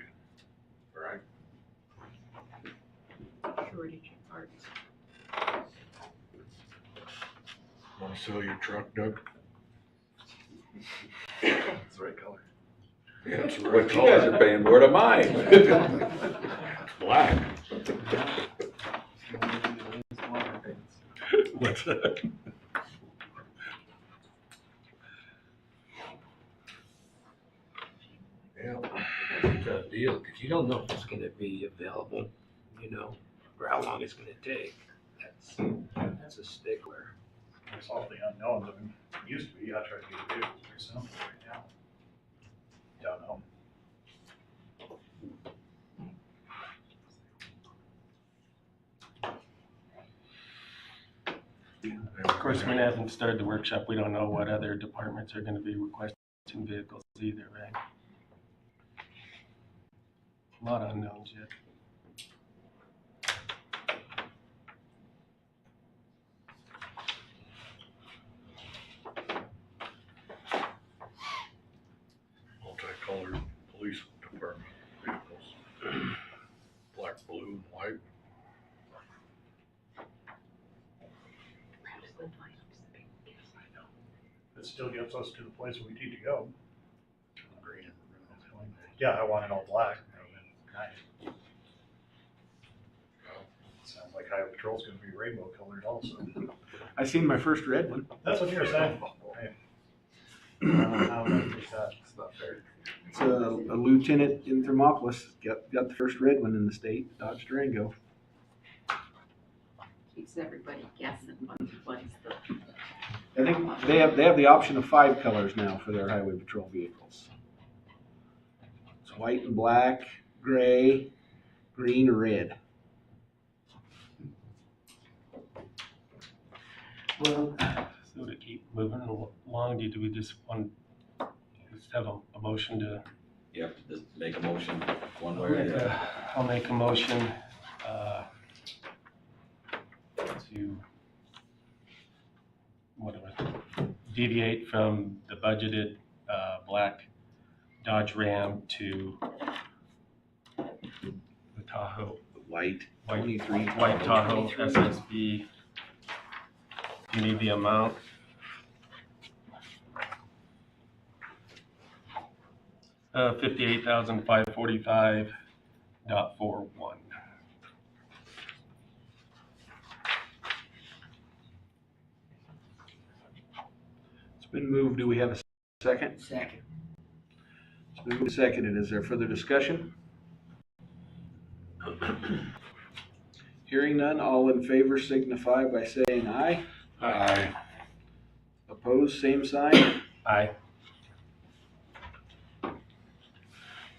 right? Shortage of parts. Want to sell your truck, Doug? it's the right color. Yeah, it's the right What you guys color. are paying for it, am I? It's black. What's that? Yeah, that's a tough deal, because you don't know if it's gonna be available, or how long it's gonna take. That's a stickler. It's all the unknowns. I mean, it used to be, I tried to get vehicles myself, right now. Don't know. Of course, we haven't started the workshop. We don't know what other departments are gonna be requesting vehicles either, right? A lot of unknowns yet. Multicolored police department vehicles. Black, blue, and white. It still gets us to the place where we need to go. Green and yeah, I want it all black. Nice. Sounds like Highway Patrol's gonna be rainbow colored also. I seen my first red one. That's what you're saying. Hey. I don't know how that is that. It's not fair. It's a lieutenant in Thermopolis. Got the first red one in the state, Dodge Durango. Keeps everybody guessing what's the. I think they have the option of 5 colors now for their highway patrol vehicles. white and black, gray, green, or red. Well, so to keep moving along, do we just want, just have a motion to? You have to just make a motion one way or the other. I'll make a motion to deviate from the budgeted black Dodge Ram to the Tahoe. White, White 23. White Tahoe SSV. Do you need the amount? $58,545.41. It's been moved. Do we have a second? Second. It's been moved and seconded. Is there further discussion? Hearing none, all in favor signify by saying aye. Aye. Opposed, same sign. Aye.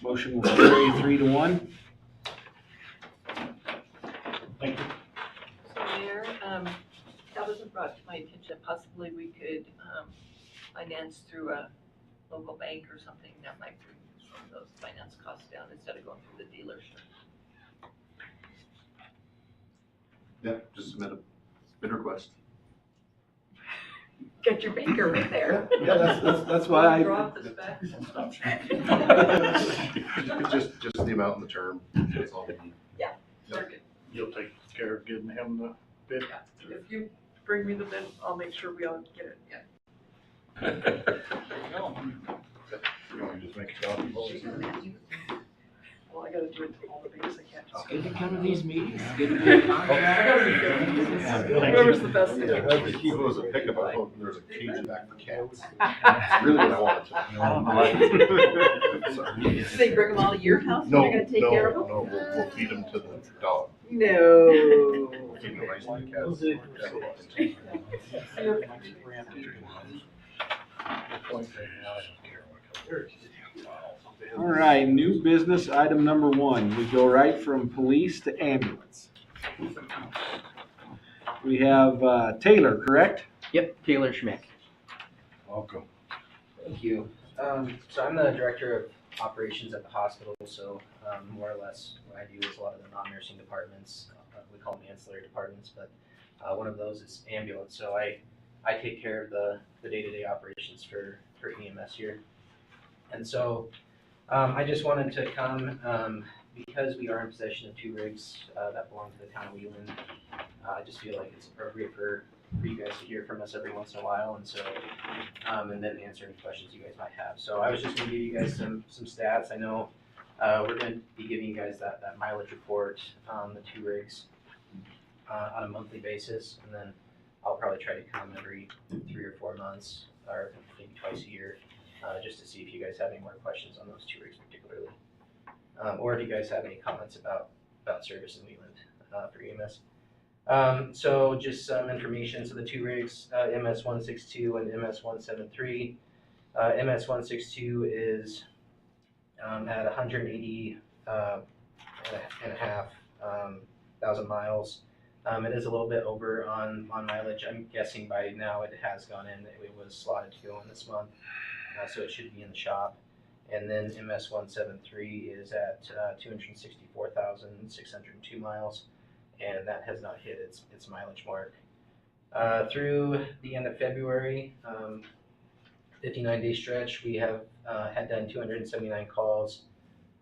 Motion will carry 3-1. Thank you. So Mayor, that wasn't brought to my attention, possibly we could, finance through a local bank or something that might bring some of those finance costs down instead of going through the dealership. Yeah, just submit a bid request. Get your banker right there. Yeah, that's why I. Draw up the specs. Just the amount and the term, that's all we need. Yeah, very good. You'll take care of getting him the bid? Yeah, if you bring me the bid, I'll make sure we all get it, yeah. You want me to just make a copy? Well, I gotta do it to all the bigs, I can't just. Good to come to these meetings, good to be I gotta be careful. Whoever's the best. If it was a pickup, I hope there was a cage in back for cats. That's really what I wanted to. Do they bring them all to your house? No, You're gonna take care of them? no, we'll feed them to the dog. No. Keep them nice and cats. All right, new business item number 1. We go right from police to ambulance. We have Taylor, correct? Yep, Taylor Schmick. Welcome. Thank you. So I'm the director of operations at the hospital, so more or less what I do is a lot of the non-nursing departments. We call them ancillary departments, but one of those is ambulance. So I take care of the day-to-day operations for EMS here. And so I just wanted to come because we are in possession of 2 rigs that belong to the town of Wheatland. I just feel like it's appropriate for you guys to hear from us every once in a while, and so and then answer any questions you guys might have. So I was just gonna give you guys some stats. I know we're gonna be giving you guys that mileage report on the 2 rigs on a monthly basis, and then I'll probably try to come every 3 or 4 months, or maybe twice a year, just to see if you guys have any more questions on those 2 rigs particularly, or if you guys have any comments about service in Wheatland for EMS. So just some information. So the 2 rigs, MS-162 and MS-173. MS-162 is at 180 and a half thousand miles. It is a little bit over on mileage. I'm guessing by now it has gone in. It was slotted to go in this month, so it should be in the shop. And then MS-173 is at 264,602 miles. And that has not hit its mileage mark. Through the end of February, 59-day stretch, we have had done 279 calls,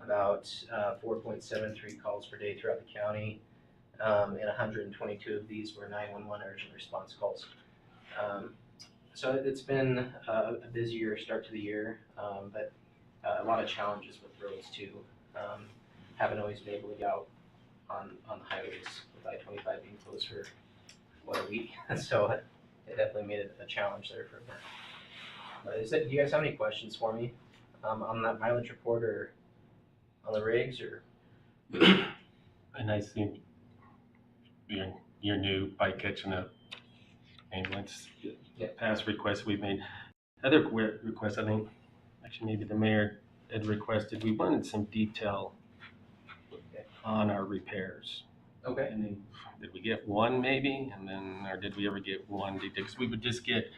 about 4.73 calls per day throughout the county, and 122 of these were 911 urgent response calls. So it's been a busier start to the year, but a lot of challenges with roads too. Haven't always been able to get out on the highways with I-25 being closed for a week, so it definitely made it a challenge there for a bit. But do you guys have any questions for me on that mileage report or on the rigs or? And I think you're new by catching a ambulance. Yeah. Past requests we've made. Other requests, I think, actually maybe the mayor had requested, we wanted some detail on our repairs. Okay. And then, did we get one maybe? And then, or did we ever get one? Because we would just get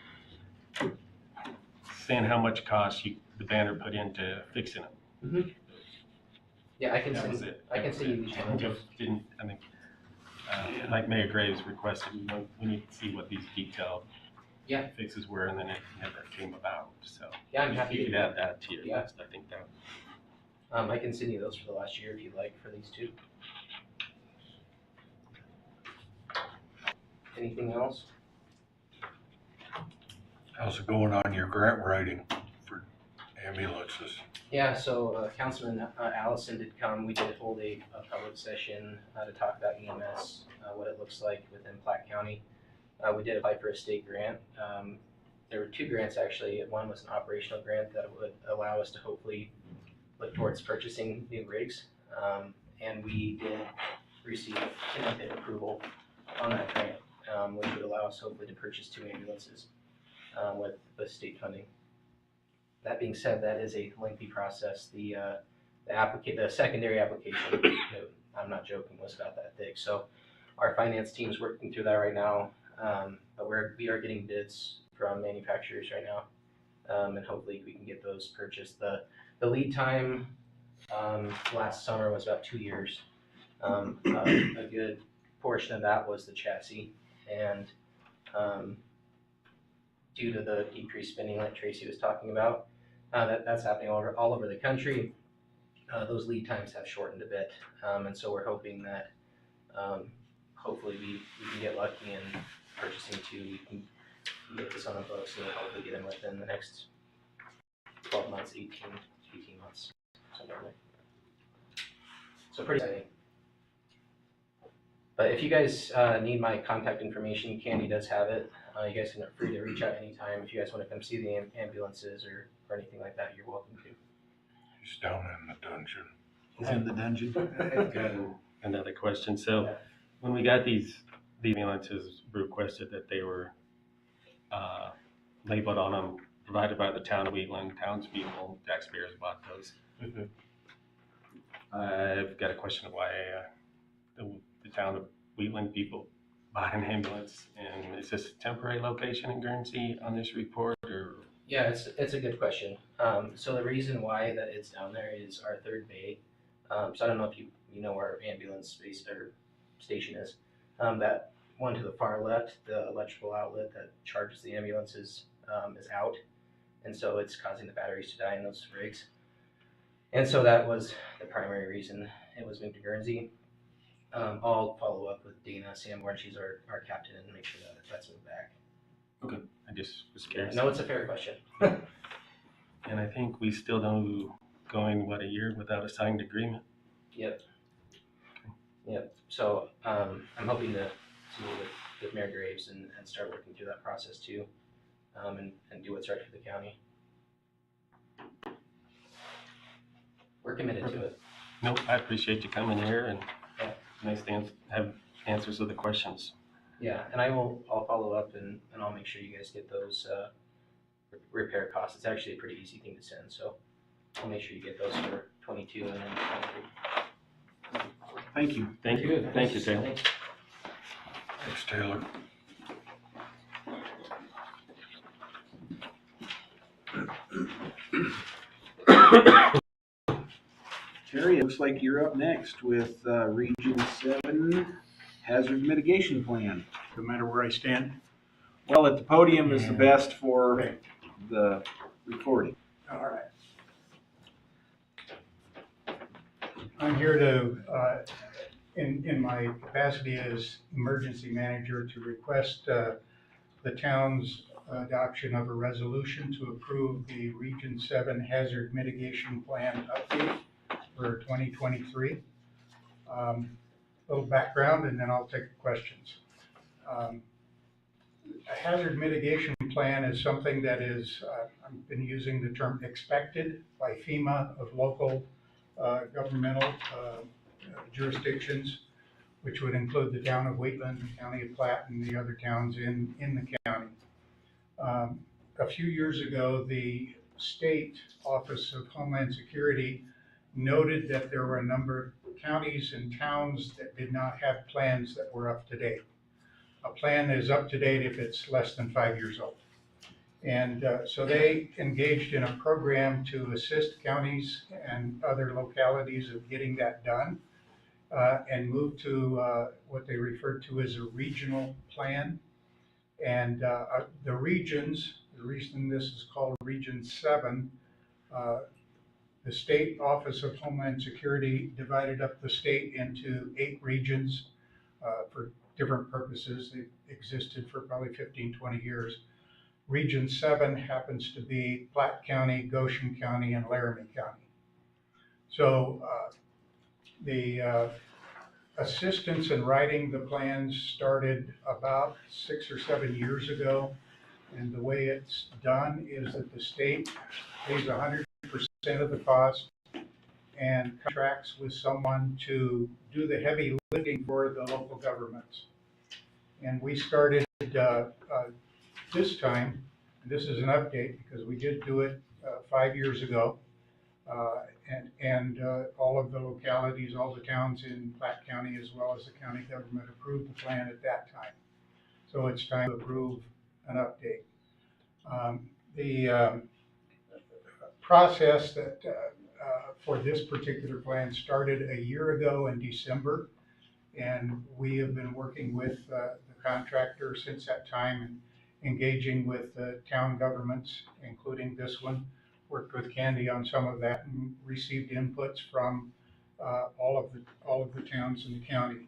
saying how much cost the banner put into fixing them. Yeah, I can That was send, it. I can send you these challenges. Didn't, I mean, like Mayor Graves requested, we need to see what these detailed fixes were, and then it never came about, so. Yeah, I'm happy If you to could do add that to your Yeah. list, I think that. I can send you those for the last year if you'd like for these two. Anything else? How's it going on your grant writing for ambulances? Yeah, so Councilman Allison did come. We did hold a public session to talk about EMS, what it looks like within Platte County. We did apply for a state grant. There were two grants actually. One was an operational grant that would allow us to hopefully look towards purchasing new rigs. And we did receive tentative approval on that grant, which would allow us hopefully to purchase 2 ambulances with state funding. That being said, that is a lengthy process. The secondary application, I'm not joking, was about that thick. So our finance team's working through that right now, but we are getting bids from manufacturers right now, and hopefully we can get those purchased. The lead time last summer was about 2 years. A good portion of that was the chassis, and due to the decreased spending like Tracy was talking about, that's happening all over the country. Those lead times have shortened a bit, and so we're hoping that hopefully we can get lucky in purchasing 2. We can get this on the books and hopefully get them within the next 12 months, 18 months, something like that. So pretty exciting. But if you guys need my contact information, Candy does have it. You guys can free to reach out anytime. If you guys want to come see the ambulances or anything like that, you're welcome to. He's down in the dungeon. He's in the dungeon. Another question. So when we got these ambulances, requested that they were labeled on them, provided by the town of Wheatland, townspeople, taxpayers bought those. I've got a question of why the town of Wheatland people bought an ambulance, and is this a temporary location in Guernsey on this report, or? Yeah, it's a good question. So the reason why that it's down there is our third bay. So I don't know if you know where our ambulance space or station is. That one to the far left, the electrical outlet that charges the ambulances is out, and so it's causing the batteries to die in those rigs. And so that was the primary reason it was moved to Guernsey. I'll follow up with Dana Sanborn. She's our captain, and make sure that that's moved back. Okay, I just was curious. No, it's a fair question. And I think we still don't going, a year without a signed agreement? Yep. Yep. So I'm hoping to meet with Mayor Graves and start working through that process too, and do what's right for the county. We're committed to it. No, I appreciate you coming here, and nice to have answers to the questions. Yeah, and I'll follow up and I'll make sure you guys get those repair costs. It's actually a pretty easy thing to send, so I'll make sure you get those for 22 and then 23. Thank you. Thank you. Thank you, Taylor. Thanks, Taylor. Terry, it looks like you're up next with Region 7 Hazard Mitigation Plan. No matter where I stand. Well, at the podium is the best for the recording. All right. I'm here to, in my capacity as emergency manager, to request the town's adoption of a resolution to approve the Region 7 Hazard Mitigation Plan update for 2023. A little background, and then I'll take questions. A hazard mitigation plan is something that is, I've been using the term expected by FEMA of local governmental jurisdictions, which would include the town of Wheatland, the county of Platte, and the other towns in the county. A few years ago, the state Office of Homeland Security noted that there were a number of counties and towns that did not have plans that were up to date. A plan is up to date if it's less than 5 years old. And so they engaged in a program to assist counties and other localities of getting that done, and moved to what they referred to as a regional plan. And the regions, the reason this is called Region 7, the State Office of Homeland Security divided up the state into 8 regions for different purposes. They've existed for probably 15, 20 years. Region 7 happens to be Platte County, Goshen County, and Laramie County. So the assistance in writing the plans started about 6 or 7 years ago. And the way it's done is that the state pays 100% of the cost and contracts with someone to do the heavy lifting for the local governments. And we started this time, and this is an update because we did do it 5 years ago. And all of the localities, all the towns in Platte County, as well as the county government, approved the plan at that time. So it's time to approve an update. The process that for this particular plan started a year ago in December, and we have been working with the contractor since that time and engaging with town governments, including this one. Worked with Candy on some of that and received inputs from all of the towns in the county.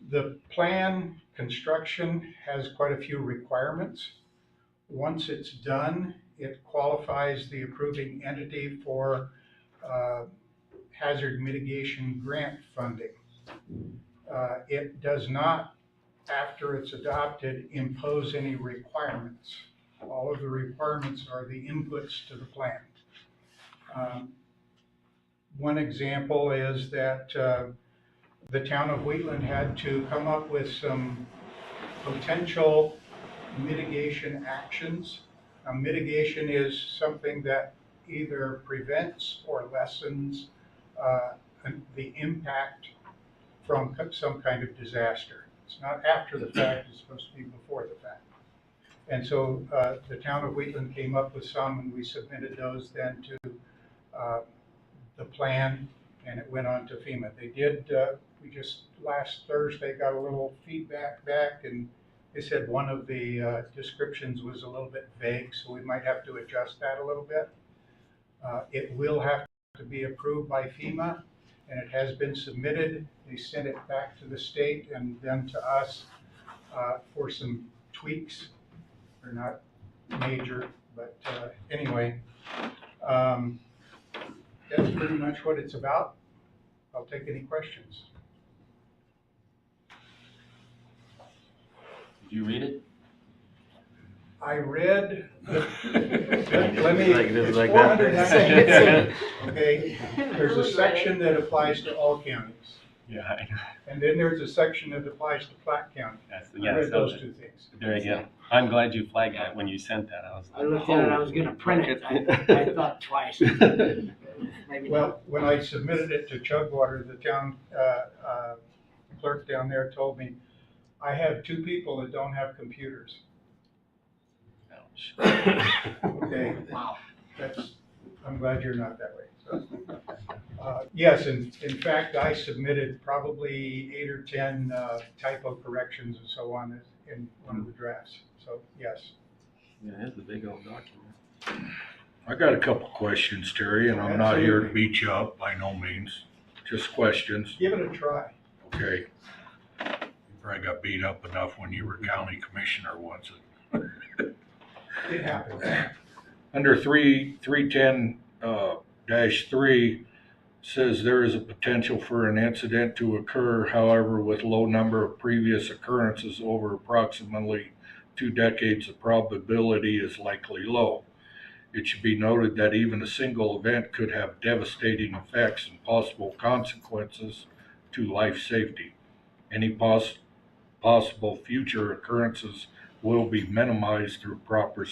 The plan construction has quite a few requirements. Once it's done, it qualifies the approving entity for hazard mitigation grant funding. It does not, after it's adopted, impose any requirements. All of the requirements are the inputs to the plan. One example is that the town of Wheatland had to come up with some potential mitigation actions. Mitigation is something that either prevents or lessens the impact from some kind of disaster. It's not after the fact, it's supposed to be before the fact. And so the town of Wheatland came up with some, and we submitted those then to the plan, and it went on to FEMA. They did, we just last Thursday got a little feedback back, and they said one of the descriptions was a little bit vague, so we might have to adjust that a little bit. It will have to be approved by FEMA, and it has been submitted. They sent it back to the state and then to us for some tweaks. They're not major, but anyway, that's pretty much what it's about. I'll take any questions. Did you read it? I read, let me, This it's like that. 490. Okay, there's a section that applies to all counties. Yeah, I know. And then there's a section that applies to Platte County. I read those two things. There you go. I'm glad you flagged that when you sent that. I looked at it, I was gonna print it, I thought twice. Maybe Well, not. when I submitted it to Chugwater, the town clerk down there told me, I have 2 people that don't have computers. Okay, Wow. I'm glad you're not that way. So, yes, in fact, I submitted probably 8 or 10 typo corrections and so on in one of the drafts. So, yes. Yeah, that's a big old document. I got a couple questions, Terry, and I'm not here to beat you up by no means, just questions. Give it a try. Okay. You probably got beat up enough when you were county commissioner once. It happens. Under 310 -3 says there is a potential for an incident to occur, however, with low number of previous occurrences over approximately 2 decades, the probability is likely low. It should be noted that even a single event could have devastating effects and possible consequences to life safety. Any possible future occurrences will be minimized through proper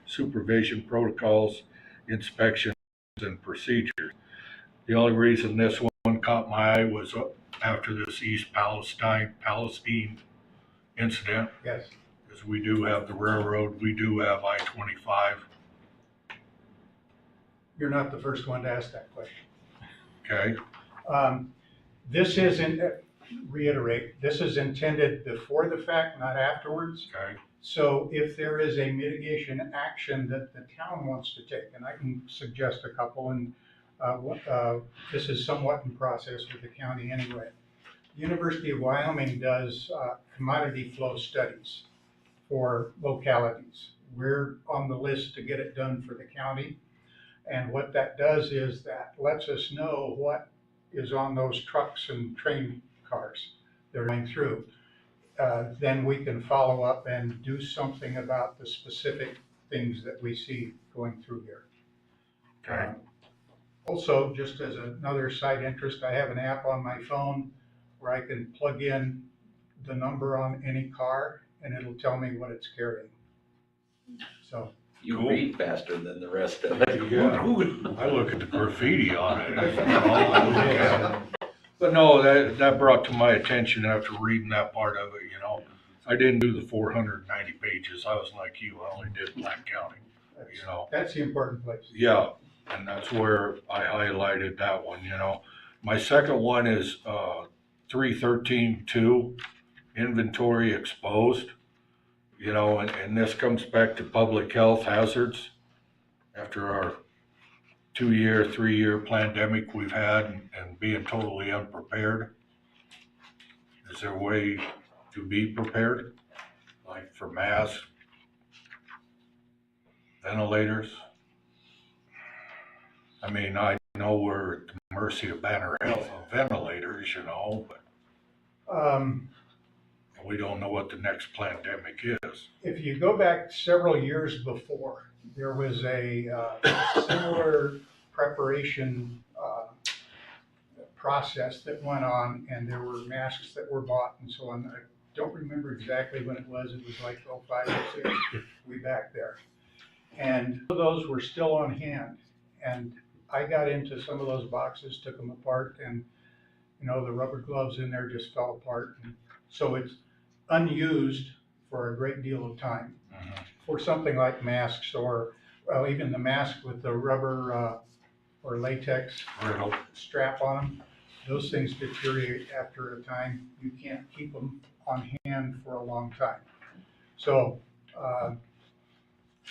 supervision protocols, inspections, and procedures. The only reason this one caught my eye was after this East Palestine incident, Yes. because we do have the railroad, we do have I-25. You're not the first one to ask that question. Okay, This is, reiterate, this is intended before the fact, not afterwards. okay, So if there is a mitigation action that the town wants to take, and I can suggest a couple, and this is somewhat in process with the county anyway. The University of Wyoming does commodity flow studies for localities. We're on the list to get it done for the county. And what that does is that lets us know what is on those trucks and train cars that are going through. Then we can follow up and do something about the specific things that we see going through here. okay. Also, just as another side interest, I have an app on my phone where I can plug in the number on any car and it'll tell me what it's carrying. So. You Cool. read faster than the rest of it. Yeah. I look at the graffiti on it. But no, that brought to my attention after reading that part of it, you know. I didn't do the 490 pages. I was like you, I only did Black County, you know. That's the important place. Yeah, and that's where I highlighted that one, you know. My second one is 313.2, inventory exposed. You know, and this comes back to public health hazards. After our 2-year, 3-year pandemic we've had and being totally unprepared. Is there a way to be prepared? Like for masks, ventilators? I mean, I know we're at the mercy of Banner Health on ventilators, you know, but we don't know what the next pandemic is. If you go back several years before, there was a similar preparation process that went on, and there were masks that were bought and so on. I don't remember exactly when it was. It was like 05 or 06, way back there. And those were still on hand. And I got into some of those boxes, took them apart, and you know, the rubber gloves in there just fell apart. And so it's unused for a great deal of time. For something like masks or even the mask with the rubber or latex strap on them, those things deteriorate after a time. You can't keep them on hand for a long time. So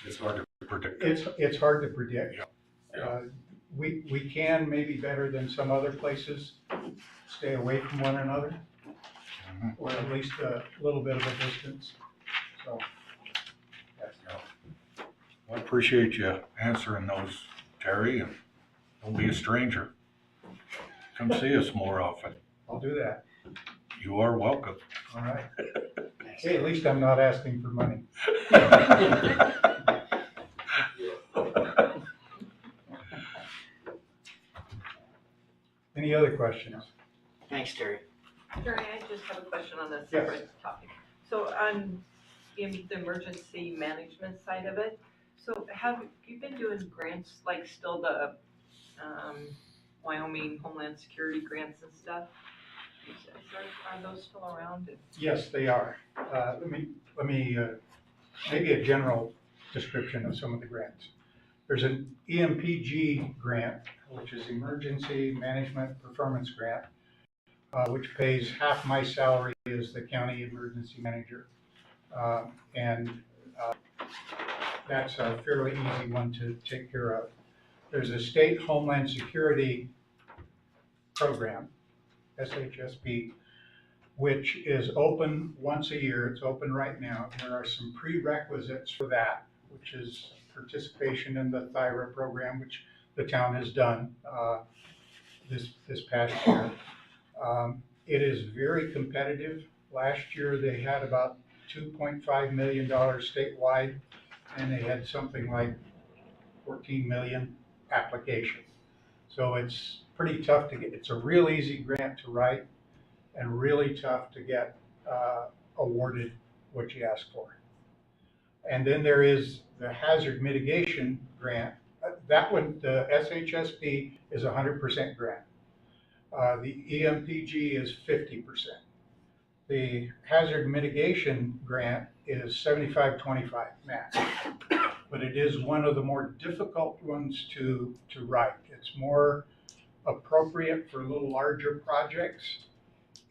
it's hard to predict. It's hard to predict. Yeah. We can, maybe better than some other places, stay away from one another, or at least a little bit of a distance. So, yes. I appreciate you answering those, Terry, and don't be a stranger. Come see us more often. I'll do that. You are welcome. All right. Hey, at least I'm not asking for money. Any other questions? Thanks, Terry. Terry, I just have a question on a separate topic. So on the emergency management side of it, so have you been doing grants, like still the Wyoming Homeland Security grants and stuff? Are those still around? Yes, they are. Let me maybe a general description of some of the grants. There's an EMPG grant, which is Emergency Management Performance Grant, which pays half my salary as the county emergency manager. That's a fairly easy one to take care of. There's a state Homeland Security program, SHSP, which is open once a year. It's open right now. There are some prerequisites for that, which is participation in the THIRA program, which the town has done this past year. It is very competitive. Last year they had about $2.5 million statewide, and they had something like 14 million applications. So it's pretty tough to get. It's a real easy grant to write and really tough to get awarded what you ask for. And then there is the hazard mitigation grant. That one, the SHSP is 100% grant. The EMPG is 50%. The hazard mitigation grant is 75-25 match. But it is one of the more difficult ones to write. It's more appropriate for a little larger projects.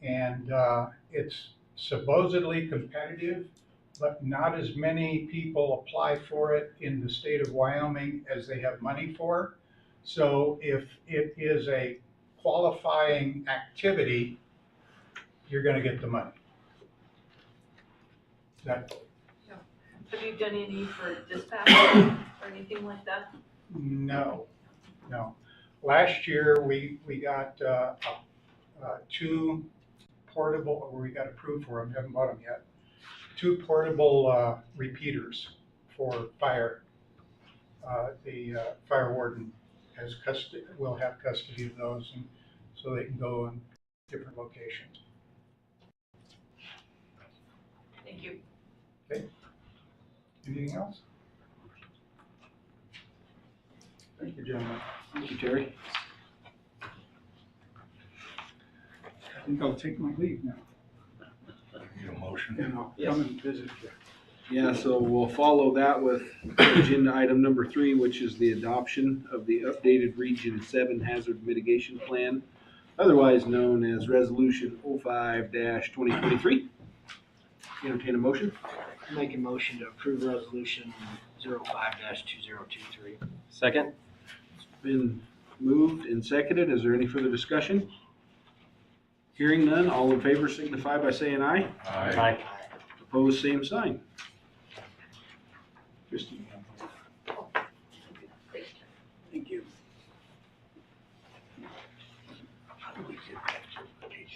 And it's supposedly competitive, but not as many people apply for it in the state of Wyoming as they have money for. So if it is a qualifying activity, you're gonna get the money. That, Have you done any for dispatch or anything like that? no. Last year, we got two portable, or we got approved for them, haven't bought them yet. Two portable repeaters for fire. The fire warden has custody, will have custody of those, and so they can go in different locations. Thank you. Okay. Anything else? Thank you, gentlemen. Thank you, Terry. I think I'll take my leave now. Need a motion? And I'll come and visit you. Yeah, so we'll follow that with agenda item number 3, which is the adoption of the updated Region 7 Hazard Mitigation Plan, otherwise known as Resolution 05-2023. Entertain a motion. Make a motion to approve resolution 05-2023. Second? It's been moved and seconded. Is there any further discussion? Hearing none, all in favor signify by saying aye. Aye. Opposed, same sign. Christie. Thank you.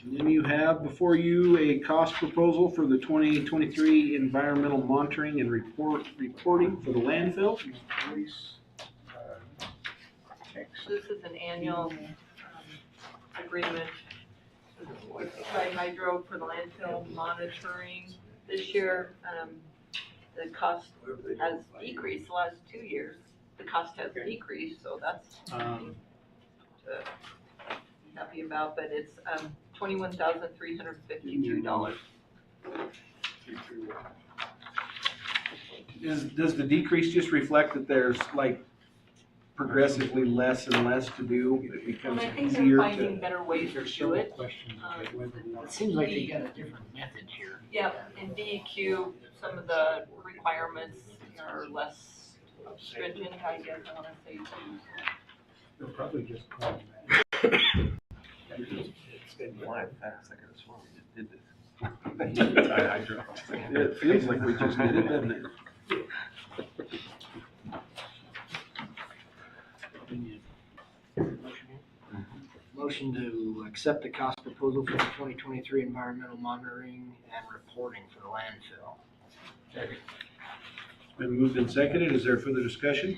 And then you have before you a cost proposal for the 2023 environmental monitoring and reporting for the landfill. This is an annual agreement with Tri-Hydro for the landfill monitoring. This year, the cost has decreased the last 2 years. The cost has decreased, so that's something to be happy about, but it's $21,352. Does the decrease just reflect that there's like progressively less and less to do? It becomes And I think they're easier finding to. better ways to do it. It seems like they got a different method here. Yeah, in DEQ, some of the requirements are less stringent, I guess I wanna say too. They'll probably just call me. It's been flying fast, I could have sworn we just did this. It feels like we just did it, doesn't it? Motion to accept the cost proposal for the 2023 environmental monitoring and reporting for the landfill. Been moved and seconded. Is there further discussion?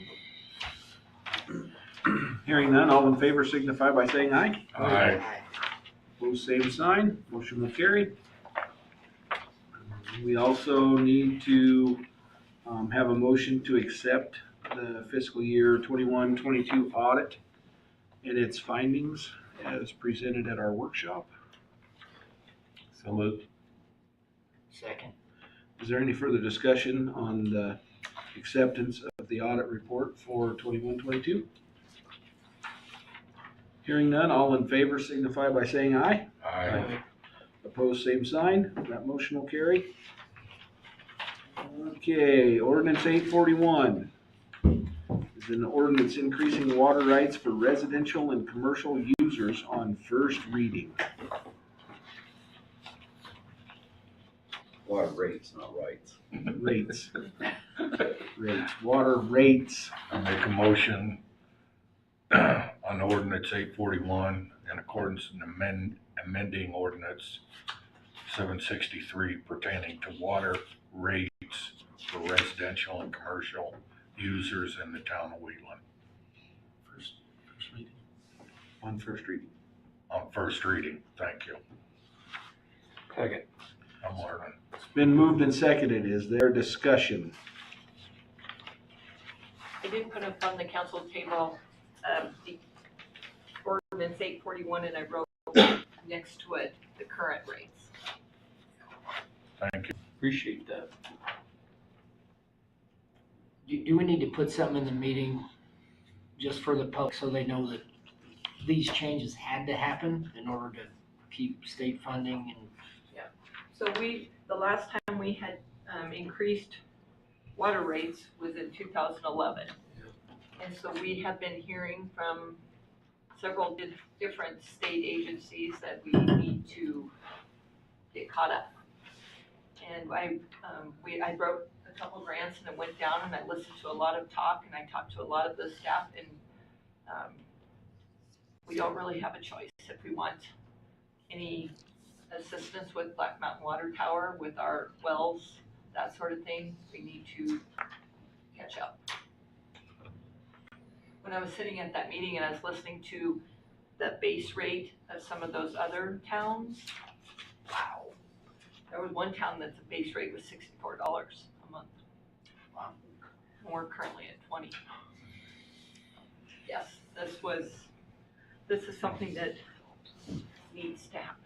Hearing none, all in favor signify by saying aye. Aye. Opposed, same sign. Motion will carry. We also need to have a motion to accept the fiscal year 21-22 audit and its findings as presented at our workshop. So moved. Second. Is there any further discussion on the acceptance of the audit report for 21-22? Hearing none, all in favor signify by saying aye. Aye. Opposed, same sign. That motion will carry. Okay, ordinance 841 is an ordinance increasing water rights for residential and commercial users on first reading. Water rates, not rights. Rates. Rates, water rates. I make a motion on ordinance 841 in accordance with amending ordinance 763 pertaining to water rates for residential and commercial users in the town of Wheatland. First reading. On first reading. On first reading, thank you. Second. I'm learning. It's been moved and seconded. Is there discussion? did put up on the council table, the ordinance 841, and I wrote next to it the current rates. Thank you. Appreciate that. Do we need to put something in the meeting just for the public so they know that these changes had to happen in order to keep state funding and? So the last time we had increased water rates was in 2011. And so we have been hearing from several different state agencies that we need to get caught up. And I wrote a couple grants and I went down and I listened to a lot of talk and I talked to a lot of the staff, and we don't really have a choice. If we want any assistance with Black Mountain Water Tower, with our wells, that sort of thing, we need to catch up. When I was sitting at that meeting and I was listening to the base rate of some of those other towns, wow. There was one town that's a base rate was $64 a month. Wow. And we're currently at 20. Yes, this is something that needs to happen.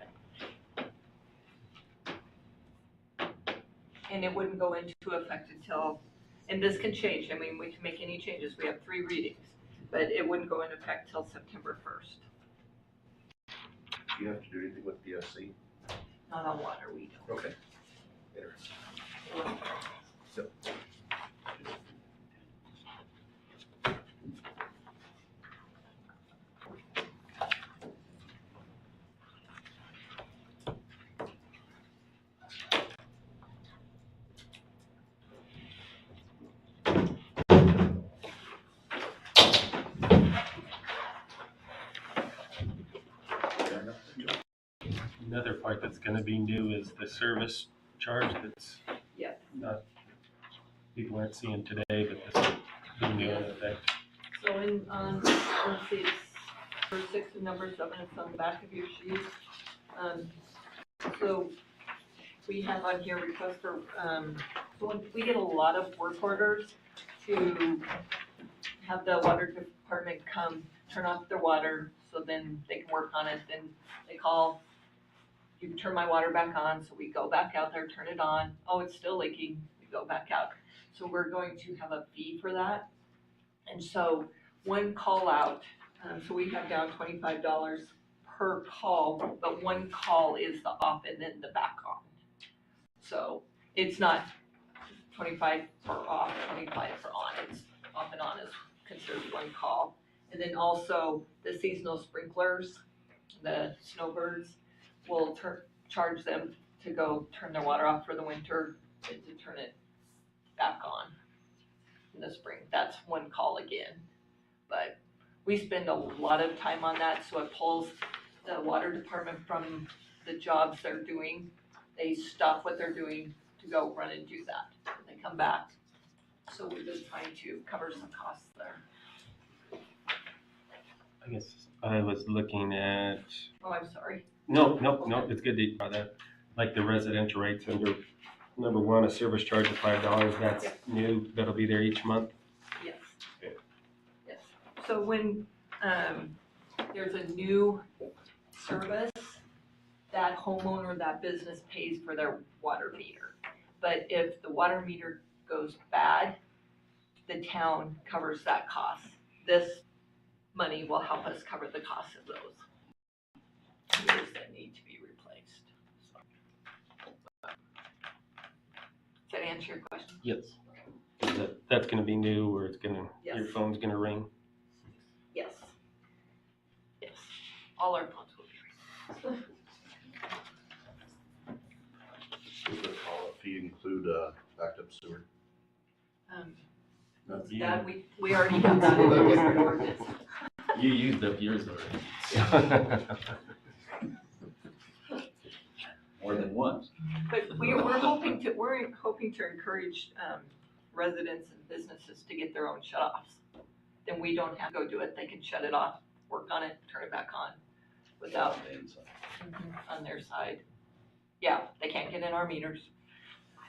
And it wouldn't go into effect until, and this can change, I mean, we can make any changes, we have 3 readings, but it wouldn't go into effect till September 1st. Do you have to do anything with PSC? Not on water, we don't. Okay. Interesting. So, Another part that's gonna be new is the service charge that's Yeah. not, people aren't seeing today, but this will be new in effect. So let's see, it's number 6 and number 7, it's on the back of your sheet. So we have on here request for, so when we get a lot of work orders to have the water department come turn off their water so then they can work on it, then they call, you can turn my water back on, so we go back out there, turn it on, oh, it's still leaking, we go back out. So we're going to have a fee for that. And so one call out, so we have down $25 per call, but one call is the off and then the back on. So it's not 25 for off, 25 for on, it's off and on is considered one call. And then also the seasonal sprinklers, the snowbirds, will charge them to go turn their water off for the winter and to turn it back on in the spring. That's one call again. But we spend a lot of time on that, so it pulls the water department from the jobs they're doing. They stop what they're doing to go run and do that. And they come back. So we're just trying to cover some costs there. I guess I was looking at, Oh, I'm sorry. no, it's good that you brought that. Like the residential rates under number 1, a service charge of $5, that's new, that'll be there each month. Yes. Okay. Yes. So when there's a new service, that homeowner, that business pays for their water meter. But if the water meter goes bad, the town covers that cost. This money will help us cover the cost of those meters that need to be replaced. Does that answer your question? Yes. That's gonna be new, or it's gonna, Yes. your phone's gonna ring. Yes. Yes. All our phones will be. does the call-out fee include backed up sewer? Not you. That we already have that in the different ordinance. You used up yours already. More than once. But we're hoping to encourage residents and businesses to get their own shut-offs. Then we don't have to go do it. They can shut it off, work on it, turn it back on without on their side. Yeah, they can't get in our meters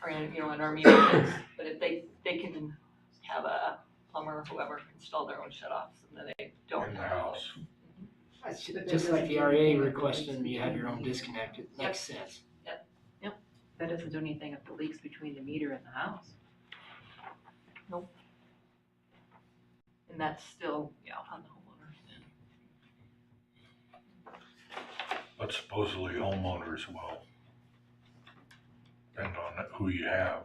or in our meter kits, but if they can have a plumber, whoever, install their own shut-offs, and then they don't. In the house. Just like the RA requesting you have your own disconnect, it makes sense. That doesn't do anything if the leak's between the meter and the house. And that's still, on the homeowner. But supposedly homeowners will. Depend on who you have.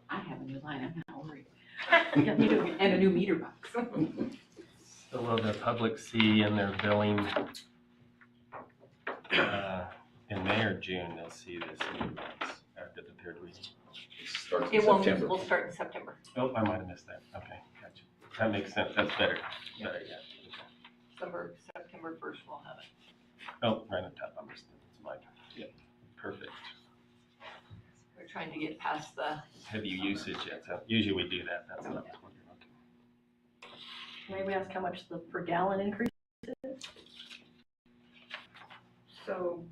I have a new line, I'm not worried. And a new meter box. So will the public see in their billing, in May or June, they'll see this in months after the third reading? Starts in It won't, September. we'll start in September. Oh, I might have missed that. Okay, gotcha. That makes sense. That's better. Better, yeah. September 1st, we'll have it. Oh, right on top. I missed it. It's mine. Yep. Perfect. We're trying to get past the, Heavy usage yet. So usually we do that. That's what I was wondering. Okay. May we ask how much the per gallon increase is? so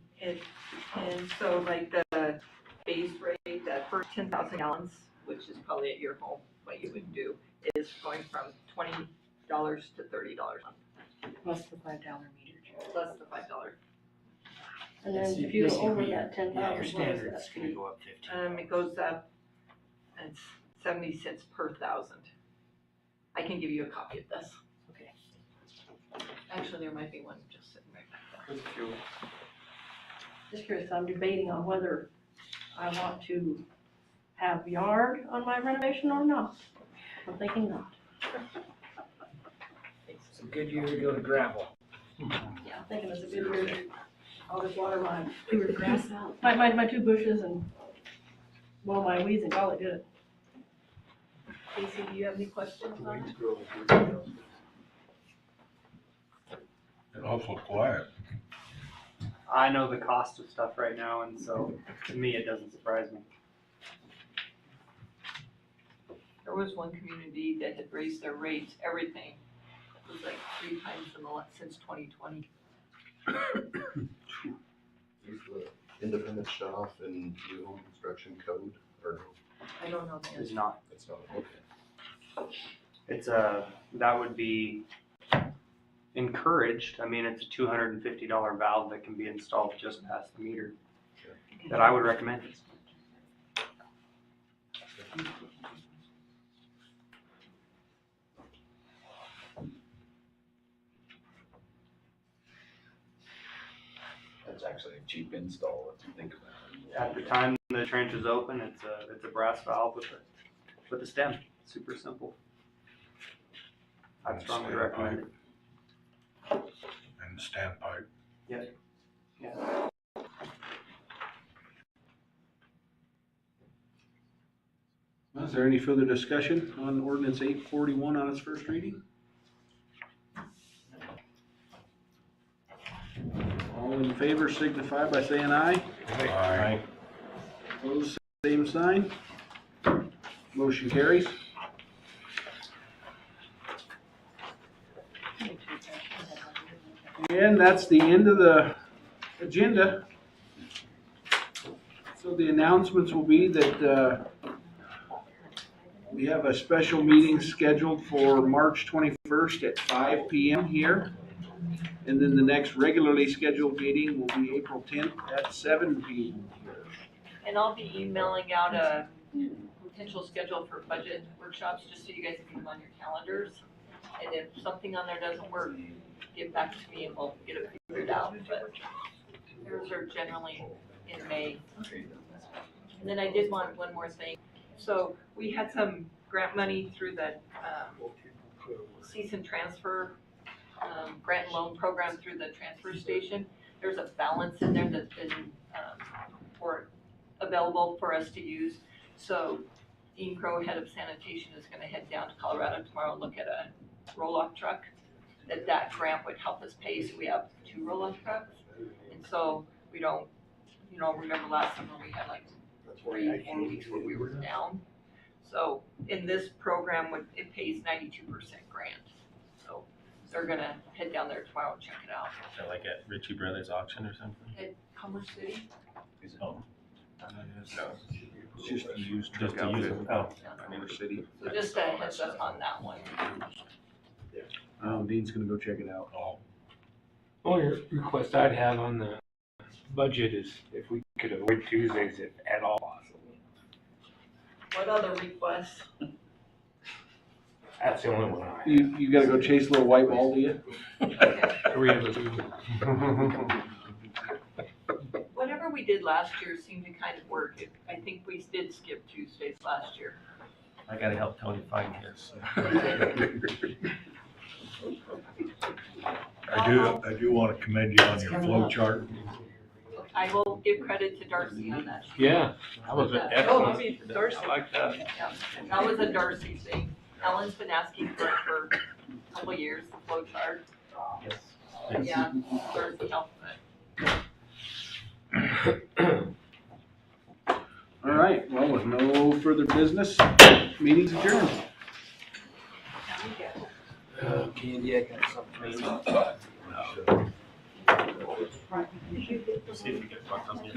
like the base rate, that first 10,000 gallons, which is probably at your home, what you would do, is going from $20 to $30 a month. Plus the $5 meter charge. Plus the $5. And then if you go over that Yeah, 10,000, your standard's gonna go up 15. It goes up, it's 70 cents per thousand. I can give you a copy of this. Okay. Actually, there might be one just sitting right back there. Just curious, I'm debating on whether I want to have yard on my renovation or not. I'm thinking not. It's a good year to go to gravel. Yeah, I'm thinking it's a good year. I'll just water my Grass out. my two bushes and mow my weeds and call it good. Casey, do you have any questions on it? Awful quiet. I know the cost of stuff right now, and so to me, it doesn't surprise me. There was one community that had raised their rates, everything. It was like 3 times since 2020. Is the independent shut off in new home construction code or I don't know the It's answer. not. it's not? Okay. It's that would be encouraged. I mean, it's a $250 valve that can be installed just past the meter that I would recommend. That's actually a cheap install if you think about it. At the time the trench is open, it's a brass valve with a stem. Super simple. I'd strongly recommend it. And standpipe. Yeah. Is there any further discussion on ordinance 841 on its first reading? All in favor signify by saying aye. Aye. Opposed, same sign. Motion carries. And that's the end of the agenda. So the announcements will be that we have a special meeting scheduled for March 21st at 5 p.m. here. And then the next regularly scheduled meeting will be April 10th at 7 p.m. here. And I'll be emailing out a potential schedule for budget workshops, just so you guys can put them on your calendars. And if something on there doesn't work, get back to me and we'll get it figured out. But those are generally in May. And then I did want one more thing. So we had some grant money through the cease and transfer grant and loan program through the transfer station. There's a balance in there that's been available for us to use. So Dean Crow, head of sanitation, is gonna head down to Colorado tomorrow and look at a roll-off truck that grant would help us pay. So we have 2 roll-off trucks. And so we don't, remember last summer we had like 3, 4 weeks where we were down. So in this program, it pays 92% grant. So they're gonna head down there tomorrow and check it out. Is that like at Ritchie Brothers auction or something? At Commerce City, Oh, It's just a used Just truck to use it. outfit. Oh. Motor City. So just a heads up on that one. Dean's gonna go check it out. Only request I'd have on the budget is if we could avoid Tuesdays if at all possible. What other requests? That's the only one I have. You gotta go chase a little white ball, do you? 3 of us. Whatever we did last year seemed to kind of work. I think we did skip Tuesdays last year. I gotta help Tony find his. I do want to commend you on your flow chart. I will give credit to Darcy on that. Yeah, that was an Oh, excellent. Maybe Darcy. I like that. Yeah, that was a Darcy thing. Ellen's been asking for it for a couple of years, the flow chart. Yeah, Darcy helped it. All right, well, with no further business, meeting's adjourned. Candy, I got something. See if we can talk something.